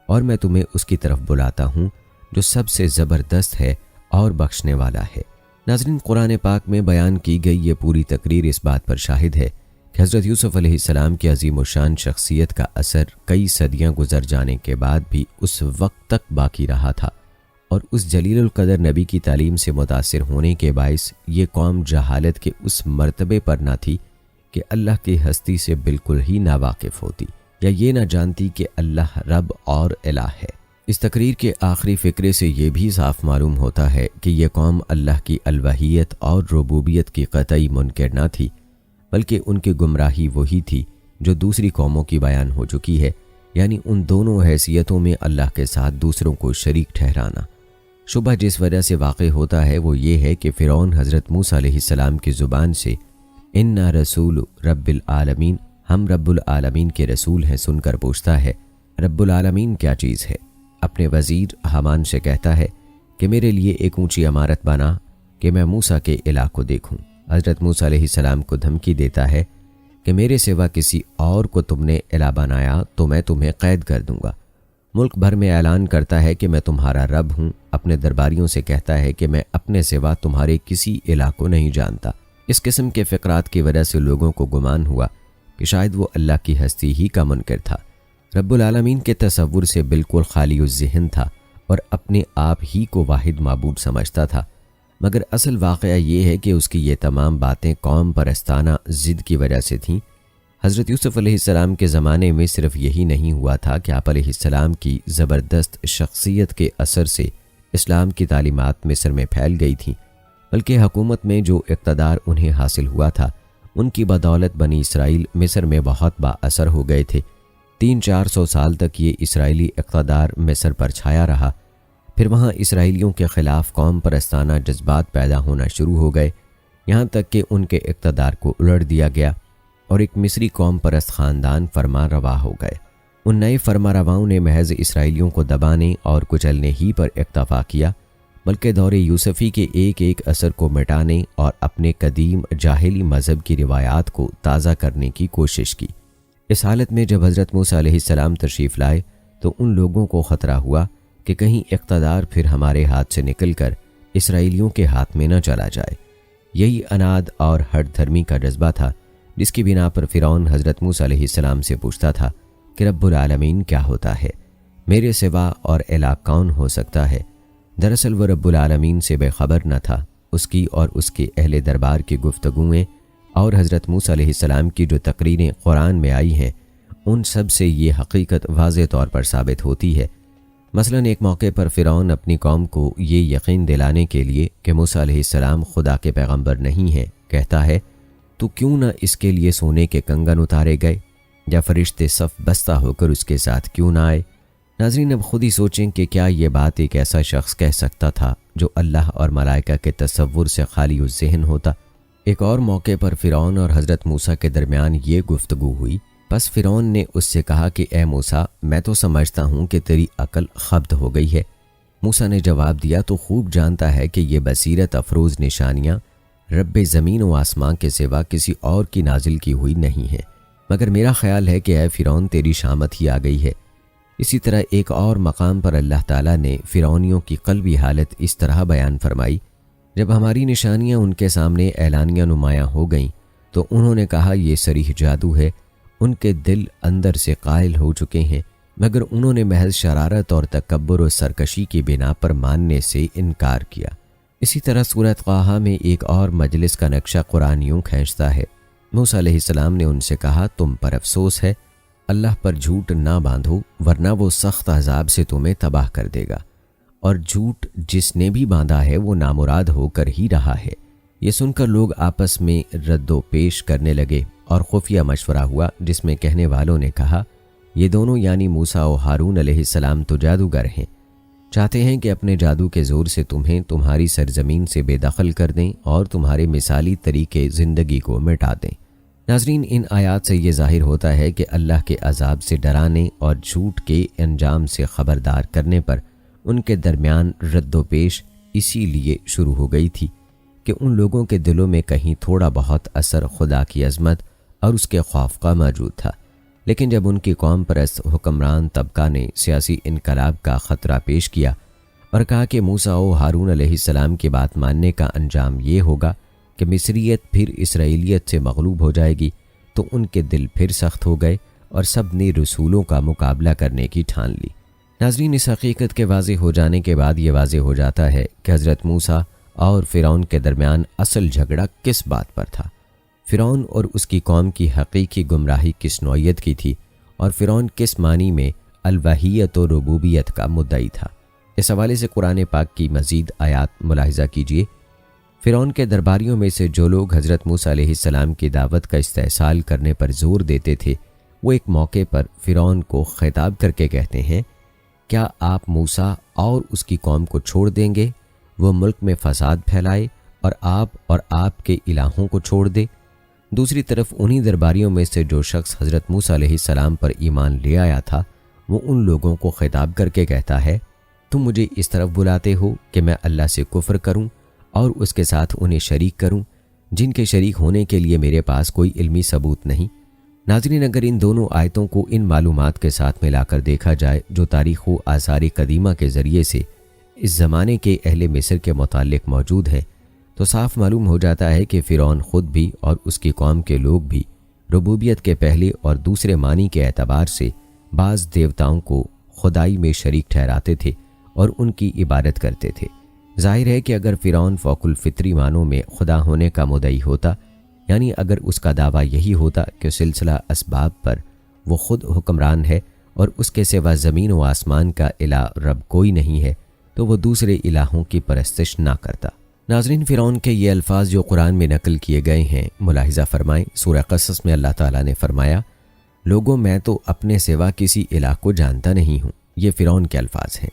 Speaker 1: اور میں تمہیں اس کی طرف بلاتا ہوں جو سب سے زبردست ہے اور بخشنے والا ہے۔ ناظرین، قرآن پاک میں بیان کی گئی یہ پوری تقریر اس بات پر شاہد ہے کہ حضرت یوسف علیہ السلام کی عظیم الشان شخصیت کا اثر کئی صدیاں گزر جانے کے بعد بھی اس وقت تک باقی رہا تھا، اور اس جلیل القدر نبی کی تعلیم سے متاثر ہونے کے باعث یہ قوم جہالت کے اس مرتبے پر نہ تھی کہ اللہ کی ہستی سے بالکل ہی ناواقف ہوتی یا یہ نہ جانتی کہ اللہ رب اور الہ ہے۔ اس تقریر کے آخری فقرے سے یہ بھی صاف معلوم ہوتا ہے کہ یہ قوم اللہ کی الوہیت اور ربوبیت کی قطعی منکر نہ تھی، بلکہ ان کی گمراہی وہی تھی جو دوسری قوموں کی بیان ہو چکی ہے، یعنی ان دونوں حیثیتوں میں اللہ کے ساتھ دوسروں کو شریک ٹھہرانا۔ شبہ جس وجہ سے واقع ہوتا ہے وہ یہ ہے کہ فرعون حضرت موسیٰ علیہ السلام کی زبان سے اِنَّا رسول رب العالمین، ہم رب العالمین کے رسول ہیں، سن کر پوچھتا ہے رب العالمین کیا چیز ہے؟ اپنے وزیر حامان سے کہتا ہے کہ میرے لیے ایک اونچی عمارت بنا کہ میں موسیٰ کے الہ کو دیکھوں۔ حضرت موسیٰ علیہ السلام کو دھمکی دیتا ہے کہ میرے سوا کسی اور کو تم نے الہ بنایا تو میں تمہیں قید کر دوں گا۔ ملک بھر میں اعلان کرتا ہے کہ میں تمہارا رب ہوں، اپنے درباریوں سے کہتا ہے کہ میں اپنے سوا تمہارے کسی الہ کو نہیں جانتا۔ اس قسم کے فقرات کی وجہ سے لوگوں کو گمان ہوا کہ شاید وہ اللہ کی ہستی ہی کا منکر تھا، رب العالمین کے تصور سے بالکل خالی الذہن تھا اور اپنے آپ ہی کو واحد معبود سمجھتا تھا، مگر اصل واقعہ یہ ہے کہ اس کی یہ تمام باتیں قوم پرستانہ ضد کی وجہ سے تھیں۔ حضرت یوسف علیہ السلام کے زمانے میں صرف یہی نہیں ہوا تھا کہ آپ علیہ السلام کی زبردست شخصیت کے اثر سے اسلام کی تعلیمات مصر میں پھیل گئی تھیں، بلکہ حکومت میں جو اقتدار انہیں حاصل ہوا تھا ان کی بدولت بنی اسرائیل مصر میں بہت با اثر ہو گئے تھے۔ 300-400 سال تک یہ اسرائیلی اقتدار مصر پر چھایا رہا، پھر وہاں اسرائیلیوں کے خلاف قوم پرستانہ جذبات پیدا ہونا شروع ہو گئے، یہاں تک کہ ان کے اقتدار کو الٹ دیا گیا اور ایک مصری قوم پرست خاندان فرما روا ہو گئے۔ ان نئے فرمانرواؤں نے محض اسرائیلیوں کو دبانے اور کچلنے ہی پر اکتفا کیا، بلکہ دور یوسفی کے ایک ایک اثر کو مٹانے اور اپنے قدیم جاہلی مذہب کی روایات کو تازہ کرنے کی کوشش کی۔ اس حالت میں جب حضرت موسیٰ علیہ السلام تشریف لائے تو ان لوگوں کو خطرہ ہوا کہ کہیں اقتدار پھر ہمارے ہاتھ سے نکل کر اسرائیلیوں کے ہاتھ میں نہ چلا جائے۔ یہی اناد اور ہٹ دھرمی کا جذبہ تھا جس کی بنا پر فرعون حضرت موسیٰ علیہ السلام سے پوچھتا تھا کہ رب العالمین کیا ہوتا ہے، میرے سوا اور الہ کون ہو سکتا ہے۔ دراصل وہ رب العالمین سے بے خبر نہ تھا۔ اس کی اور اس کے اہل دربار کی گفتگویں اور حضرت موسیٰ علیہ السلام کی جو تقریریں قرآن میں آئی ہیں، ان سب سے یہ حقیقت واضح طور پر ثابت ہوتی ہے۔ مثلاً ایک موقع پر فرعون اپنی قوم کو یہ یقین دلانے کے لیے کہ موسیٰ علیہ السلام خدا کے پیغمبر نہیں ہیں، کہتا ہے تو کیوں نہ اس کے لیے سونے کے کنگن اتارے گئے یا فرشتے صف بستہ ہو کر اس کے ساتھ کیوں نہ آئے۔ ناظرین، اب خود ہی سوچیں کہ کیا یہ بات ایک ایسا شخص کہہ سکتا تھا جو اللہ اور ملائکہ کے تصور سے خالی الذہن ہوتا۔ ایک اور موقع پر فرعون اور حضرت موسیٰ کے درمیان یہ گفتگو ہوئی۔ پس فرعون نے اس سے کہا کہ اے موسیٰ، میں تو سمجھتا ہوں کہ تیری عقل خبت ہو گئی ہے۔ موسیٰ نے جواب دیا تو خوب جانتا ہے کہ یہ بصیرت افروز نشانیاں رب زمین و آسمان کے سوا کسی اور کی نازل کی ہوئی نہیں ہیں، مگر میرا خیال ہے کہ اے فرعون تیری شامت ہی آ گئی ہے۔ اسی طرح ایک اور مقام پر اللہ تعالیٰ نے فرعونیوں کی قلبی حالت اس طرح بیان فرمائی، جب ہماری نشانیاں ان کے سامنے اعلانیہ نمایاں ہو گئیں تو انہوں نے کہا یہ صریح جادو ہے۔ ان کے دل اندر سے قائل ہو چکے ہیں، مگر انہوں نے محض شرارت اور تکبر و سرکشی کی بنا پر ماننے سے انکار کیا۔ اسی طرح سورۃ طٰہٰ میں ایک اور مجلس کا نقشہ قرآن یوں کھینچتا ہے۔ موسیٰ علیہ السلام نے ان سے کہا تم پر افسوس ہے، اللہ پر جھوٹ نہ باندھو ورنہ وہ سخت عذاب سے تمہیں تباہ کر دے گا، اور جھوٹ جس نے بھی باندھا ہے وہ نامراد ہو کر ہی رہا ہے۔ یہ سن کر لوگ آپس میں رد و پیش کرنے لگے اور خفیہ مشورہ ہوا، جس میں کہنے والوں نے کہا یہ دونوں یعنی موسیٰ و ہارون علیہ السلام تو جادوگر ہیں، چاہتے ہیں کہ اپنے جادو کے زور سے تمہیں تمہاری سرزمین سے بے دخل کر دیں اور تمہارے مثالی طریقے زندگی کو مٹا دیں۔ ناظرین، ان آیات سے یہ ظاہر ہوتا ہے کہ اللہ کے عذاب سے ڈرانے اور جھوٹ کے انجام سے خبردار کرنے پر ان کے درمیان رد و پیش اسی لیے شروع ہو گئی تھی کہ ان لوگوں کے دلوں میں کہیں تھوڑا بہت اثر خدا کی عظمت اور اس کے خوف کا موجود تھا۔ لیکن جب ان کی قوم پرست حکمران طبقہ نے سیاسی انقلاب کا خطرہ پیش کیا اور کہا کہ موسیٰ و ہارون علیہ السلام کی بات ماننے کا انجام یہ ہوگا کہ مصریت پھر اسرائیلیت سے مغلوب ہو جائے گی، تو ان کے دل پھر سخت ہو گئے اور سب نے رسولوں کا مقابلہ کرنے کی ٹھان لی۔ ناظرین، اس حقیقت کے واضح ہو جانے کے بعد یہ واضح ہو جاتا ہے کہ حضرت موسیٰ اور فرعون کے درمیان اصل جھگڑا کس بات پر تھا۔ فرعون اور اس کی قوم کی حقیقی گمراہی کس نوعیت کی تھی، اور فرعون کس معنی میں الوہیت و ربوبیت کا مدعی تھا۔ اس حوالے سے قرآن پاک کی مزید آیات ملاحظہ کیجیے۔ فرعون کے درباریوں میں سے جو لوگ حضرت موسیٰ علیہ السلام کی دعوت کا استحصال کرنے پر زور دیتے تھے، وہ ایک موقع پر فرعون کو خطاب کر کے کہتے ہیں کیا آپ موسیٰ اور اس کی قوم کو چھوڑ دیں گے؟ وہ ملک میں فساد پھیلائے اور آپ کے الہوں کو چھوڑ دے۔ دوسری طرف انہی درباریوں میں سے جو شخص حضرت موسیٰ علیہ السلام پر ایمان لے آیا تھا، وہ ان لوگوں کو خطاب کر کے کہتا ہے تم مجھے اس طرف بلاتے ہو کہ میں اللہ سے کفر کروں اور اس کے ساتھ انہیں شریک کروں جن کے شریک ہونے کے لیے میرے پاس کوئی علمی ثبوت نہیں۔ ناظرین، اگر ان دونوں آیتوں کو ان معلومات کے ساتھ ملا کر دیکھا جائے جو تاریخ و آثار قدیمہ کے ذریعے سے اس زمانے کے اہل مصر کے متعلق موجود ہیں، تو صاف معلوم ہو جاتا ہے کہ فرعون خود بھی اور اس کی قوم کے لوگ بھی ربوبیت کے پہلے اور دوسرے معنی کے اعتبار سے بعض دیوتاؤں کو خدائی میں شریک ٹھہراتے تھے اور ان کی عبادت کرتے تھے۔ ظاہر ہے کہ اگر فرعون فوق الفطری معنوں میں خدا ہونے کا مدعی ہوتا، یعنی اگر اس کا دعویٰ یہی ہوتا کہ سلسلہ اسباب پر وہ خود حکمران ہے اور اس کے سوا زمین و آسمان کا الہ رب کوئی نہیں ہے، تو وہ دوسرے الہوں کی پرستش نہ کرتا۔ ناظرین، فرعون کے یہ الفاظ جو قرآن میں نقل کیے گئے ہیں ملاحظہ فرمائیں۔ سورہ قصص میں اللہ تعالیٰ نے فرمایا لوگوں میں تو اپنے سوا کسی الہ کو جانتا نہیں ہوں۔ یہ فرعون کے الفاظ ہیں۔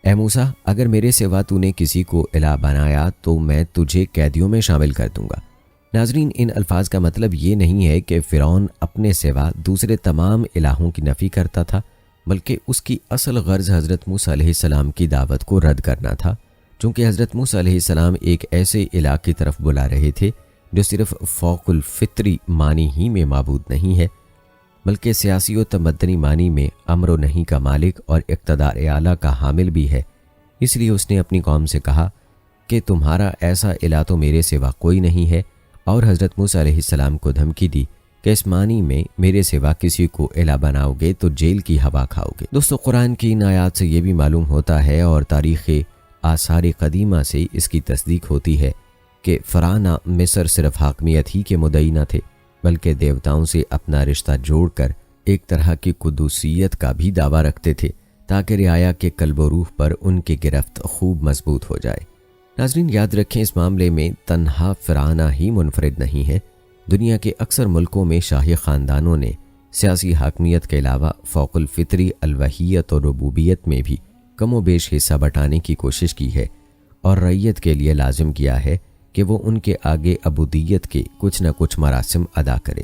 Speaker 1: اے موسیٰ، اگر میرے سوا تو نے کسی کو الہ بنایا تو میں تجھے قیدیوں میں شامل کر دوں گا۔ ناظرین، ان الفاظ کا مطلب یہ نہیں ہے کہ فرعون اپنے سوا دوسرے تمام الہوں کی نفی کرتا تھا، بلکہ اس کی اصل غرض حضرت موسیٰ علیہ السلام کی دعوت کو رد کرنا تھا، چونکہ حضرت موسیٰ علیہ السلام ایک ایسے الہ کی طرف بلا رہے تھے جو صرف فوق الفطری معنی ہی میں معبود نہیں ہے، بلکہ سیاسی و تمدنی معنی میں امر و نہی کا مالک اور اقتدار اعلیٰ کا حامل بھی ہے۔ اس لیے اس نے اپنی قوم سے کہا کہ تمہارا ایسا الہ تو میرے سوا کوئی نہیں ہے، اور حضرت موسیٰ علیہ السلام کو دھمکی دی کہ اس معنی میں میرے سوا کسی کو الہ بناؤ گے تو جیل کی ہوا کھاؤ گے۔ دوستو، قرآن کی ان آیات سے یہ بھی معلوم ہوتا ہے اور تاریخ آثار قدیمہ سے اس کی تصدیق ہوتی ہے کہ فراعنہ مصر صرف حاکمیت ہی کے مدعی نہ تھے، بلکہ دیوتاؤں سے اپنا رشتہ جوڑ کر ایک طرح کی قدوسیت کا بھی دعویٰ رکھتے تھے تاکہ رعایا کے قلب و روح پر ان کی گرفت خوب مضبوط ہو جائے۔ ناظرین، یاد رکھیں، اس معاملے میں تنہا فراعنہ ہی منفرد نہیں ہے۔ دنیا کے اکثر ملکوں میں شاہی خاندانوں نے سیاسی حاکمیت کے علاوہ فوق الفطری الوہیت اور ربوبیت میں بھی کم و بیش حصہ بٹانے کی کوشش کی ہے اور رعیت کے لیے لازم کیا ہے کہ وہ ان کے آگے عبودیت کے کچھ نہ کچھ مراسم ادا کرے،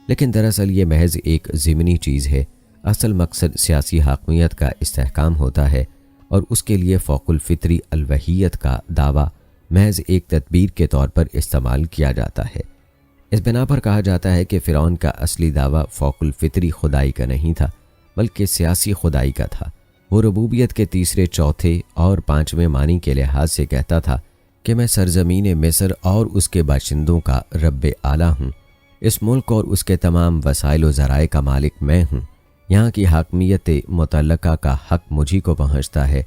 Speaker 1: لیکن دراصل یہ محض ایک ضمنی چیز ہے۔ اصل مقصد سیاسی حاکمیت کا استحکام ہوتا ہے، اور اس کے لیے فوق الفطری الوہیت کا دعویٰ محض ایک تدبیر کے طور پر استعمال کیا جاتا ہے۔ اس بنا پر کہا جاتا ہے کہ فرعون کا اصلی دعویٰ فوق الفطری خدائی کا نہیں تھا، بلکہ سیاسی خدائی کا تھا۔ وہ ربوبیت کے تیسرے، چوتھے اور پانچویں معنی کے لحاظ سے کہتا تھا کہ میں سرزمین مصر اور اس کے باشندوں کا رب اعلیٰ ہوں، اس ملک اور اس کے تمام وسائل و ذرائع کا مالک میں ہوں، یہاں کی حاکمیت متعلقہ کا حق مجھی کو پہنچتا ہے،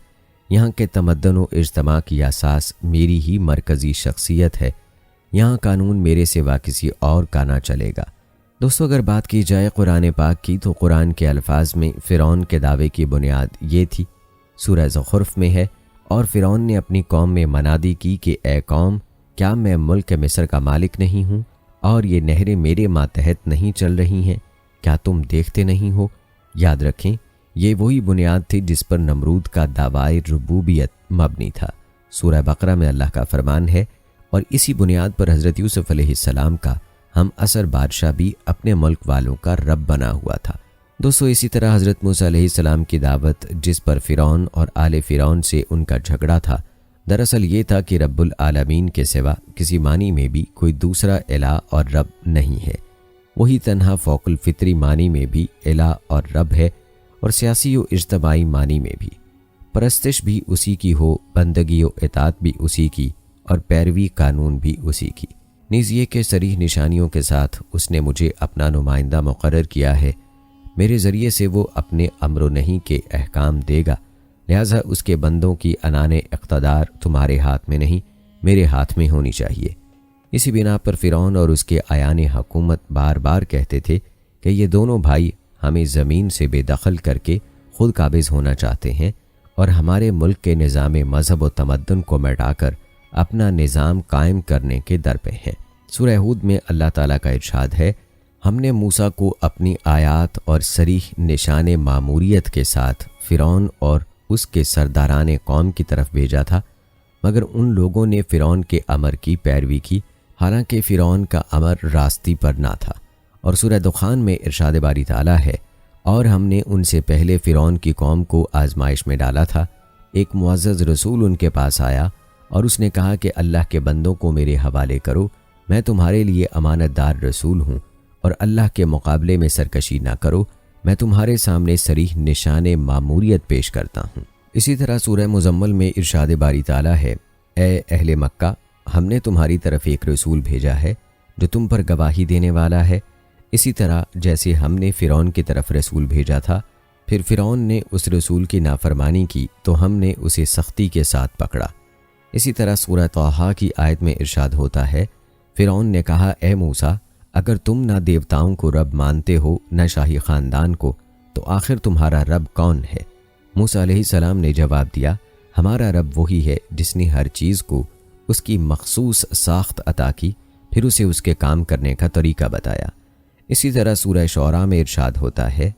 Speaker 1: یہاں کے تمدن و اجتماع کی اساس میری ہی مرکزی شخصیت ہے، یہاں قانون میرے سوا کسی اور کا نہ چلے گا۔ دوستو، اگر بات کی جائے قرآن پاک کی تو قرآن کے الفاظ میں فرعون کے دعوے کی بنیاد یہ تھی، سورہ زخرف میں ہے، اور فرعون نے اپنی قوم میں منادی کی کہ اے قوم، کیا میں ملک مصر کا مالک نہیں ہوں اور یہ نہریں میرے ماتحت نہیں چل رہی ہیں؟ کیا تم دیکھتے نہیں ہو؟ یاد رکھیں، یہ وہی بنیاد تھی جس پر نمرود کا دعوی ربوبیت مبنی تھا۔ سورہ بقرہ میں اللہ کا فرمان ہے، اور اسی بنیاد پر حضرت یوسف علیہ السلام کا ہم عصر بادشاہ بھی اپنے ملک والوں کا رب بنا ہوا تھا۔ دوستو، اسی طرح حضرت موسیٰ علیہ السلام کی دعوت، جس پر فرعون اور آل فرعون سے ان کا جھگڑا تھا، دراصل یہ تھا کہ رب العالمین کے سوا کسی معنی میں بھی کوئی دوسرا الہ اور رب نہیں ہے۔ وہی تنہا فوق الفطری معنی میں بھی الہ اور رب ہے، اور سیاسی و اجتماعی معنی میں بھی۔ پرستش بھی اسی کی ہو، بندگی و اطاعت بھی اسی کی، اور پیروی قانون بھی اسی کی۔ نیز یہ کہ صریح نشانیوں کے ساتھ اس نے مجھے اپنا نمائندہ مقرر کیا ہے، میرے ذریعے سے وہ اپنے امر و نہی کے احکام دے گا، لہٰذا اس کے بندوں کی عنان اقتدار تمہارے ہاتھ میں نہیں، میرے ہاتھ میں ہونی چاہیے۔ اسی بنا پر فرعون اور اس کے ایان حکومت بار بار کہتے تھے کہ یہ دونوں بھائی ہمیں زمین سے بے دخل کر کے خود قابض ہونا چاہتے ہیں اور ہمارے ملک کے نظام مذہب و تمدن کو مٹا کر اپنا نظام قائم کرنے کے در پہ ہیں۔ سورہ ہود میں اللہ تعالیٰ کا ارشاد ہے، ہم نے موسیٰ کو اپنی آیات اور صریح نشان ماموریت کے ساتھ فرعون اور اس کے سرداران قوم کی طرف بھیجا تھا، مگر ان لوگوں نے فرعون کے امر کی پیروی کی، حالانکہ فرعون کا امر راستی پر نہ تھا۔ اور سورہ دخان میں ارشاد باری تعالیٰ ہے، اور ہم نے ان سے پہلے فرعون کی قوم کو آزمائش میں ڈالا تھا، ایک معزز رسول ان کے پاس آیا اور اس نے کہا کہ اللہ کے بندوں کو میرے حوالے کرو، میں تمہارے لیے امانت دار رسول ہوں، اور اللہ کے مقابلے میں سرکشی نہ کرو، میں تمہارے سامنے صریح نشان ماموریت پیش کرتا ہوں۔ اسی طرح سورہ مزمل میں ارشاد باری تعالیٰ ہے، اے اہل مکہ، ہم نے تمہاری طرف ایک رسول بھیجا ہے جو تم پر گواہی دینے والا ہے، اسی طرح جیسے ہم نے فرعون کی طرف رسول بھیجا تھا، پھر فرعون نے اس رسول کی نافرمانی کی تو ہم نے اسے سختی کے ساتھ پکڑا۔ اسی طرح سورہ طٰہٰ کی آیت میں ارشاد ہوتا ہے، فرعون نے کہا، اے موسیٰ، اگر تم نہ دیوتاؤں کو رب مانتے ہو نہ شاہی خاندان کو، تو آخر تمہارا رب کون ہے؟ موسیٰ علیہ السلام نے جواب دیا، ہمارا رب وہی ہے جس نے ہر چیز کو اس کی مخصوص ساخت عطا کی، پھر اسے اس کے کام کرنے کا طریقہ بتایا۔ اسی طرح سورہ شعراء میں ارشاد ہوتا ہے،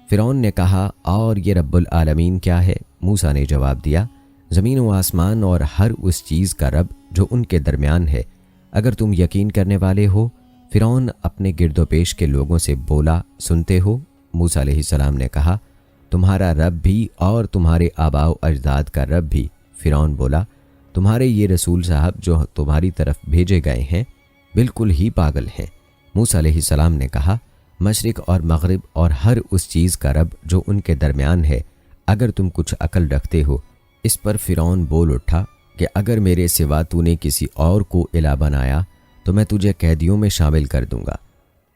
Speaker 1: فرعون نے کہا، اور یہ رب العالمین کیا ہے؟ موسیٰ نے جواب دیا، زمین و آسمان اور ہر اس چیز کا رب جو ان کے درمیان ہے، اگر تم یقین کرنے والے ہو، فرعون اپنے گرد و پیش کے لوگوں سے بولا، سنتے ہو؟ موسیٰ علیہ السلام نے کہا، تمہارا رب بھی اور تمہارے آباء و اجداد کا رب بھی۔ فرعون بولا، تمہارے یہ رسول صاحب جو تمہاری طرف بھیجے گئے ہیں بالکل ہی پاگل ہیں۔ موسیٰ علیہ السلام نے کہا، مشرق اور مغرب اور ہر اس چیز کا رب جو ان کے درمیان ہے، اگر تم کچھ عقل رکھتے ہو۔ اس پر فرعون بول اٹھا کہ اگر میرے سوا تو نے کسی اور کو الہ بنایا تو میں تجھے قیدیوں میں شامل کر دوں گا۔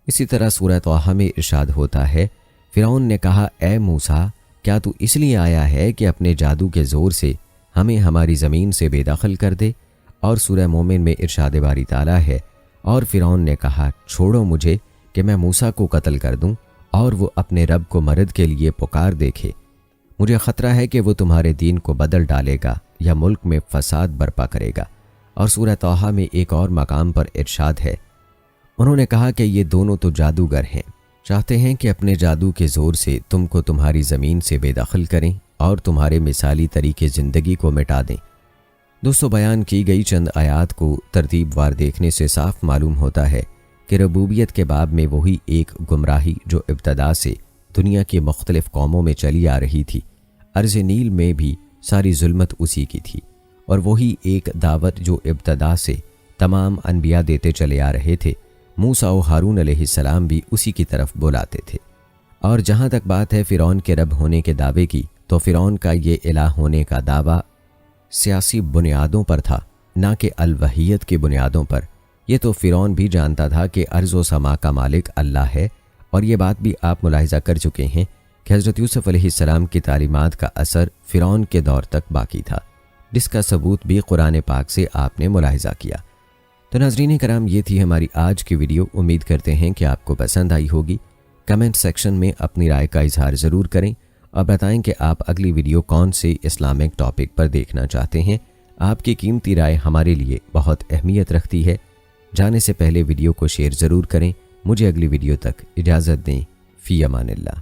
Speaker 1: اسی طرح سورہ طٰہٰ میں ارشاد ہوتا ہے، فرعون نے کہا، اے موسیٰ، کیا تو اس لیے آیا ہے کہ اپنے جادو کے زور سے ہمیں ہماری زمین سے بے دخل کر دے؟ اور سورہ مومن میں ارشاد باری تعالیٰ ہے، اور فرعون نے کہا، چھوڑو مجھے کہ میں موسیٰ کو قتل کر دوں اور وہ اپنے رب کو مدد کے لیے پکار دیکھے۔ مجھے خطرہ ہے کہ وہ تمہارے دین کو بدل ڈالے گا یا ملک میں فساد برپا کرے گا۔ اور سورہ طٰہٰ میں ایک اور مقام پر ارشاد ہے، انہوں نے کہا کہ یہ دونوں تو جادوگر ہیں، چاہتے ہیں کہ اپنے جادو کے زور سے تم کو تمہاری زمین سے بے دخل کریں اور تمہارے مثالی طریقے زندگی کو مٹا دیں۔ دوستو، بیان کی گئی چند آیات کو ترتیب وار دیکھنے سے صاف معلوم ہوتا ہے کہ ربوبیت کے باب میں وہی ایک گمراہی جو ابتدا سے دنیا کی مختلف قوموں میں چلی آ رہی تھی، ارض نیل میں بھی ساری ظلمت اسی کی تھی، اور وہی ایک دعوت جو ابتدا سے تمام انبیاء دیتے چلے آ رہے تھے۔ موسیٰ و ہارون علیہ السلام بھی اسی کی طرف بلاتے تھے۔ اور جہاں تک بات ہے فرعون کے رب ہونے کے دعوے کی، تو فرعون کا یہ الہ ہونے کا دعویٰ سیاسی بنیادوں پر تھا، نہ کہ الوہیت کی بنیادوں پر۔ یہ تو فرعون بھی جانتا تھا کہ ارض و سما کا مالک اللہ ہے، اور یہ بات بھی آپ ملاحظہ کر چکے ہیں کہ حضرت یوسف علیہ السلام کی تعلیمات کا اثر فرعون کے دور تک باقی تھا، جس کا ثبوت بھی قرآن پاک سے آپ نے ملاحظہ کیا۔ تو ناظرین کرام، یہ تھی ہماری آج کی ویڈیو۔ امید کرتے ہیں کہ آپ کو پسند آئی ہوگی۔ کمنٹ سیکشن میں اپنی رائے کا اظہار ضرور کریں اور بتائیں کہ آپ اگلی ویڈیو کون سے اسلامک ٹاپک پر دیکھنا چاہتے ہیں۔ آپ کی قیمتی رائے ہمارے لیے بہت اہمیت رکھتی ہے۔ جانے سے پہلے ویڈیو کو شیئر ضرور کریں۔ مجھے اگلی ویڈیو تک اجازت دیں۔ فی امان اللہ۔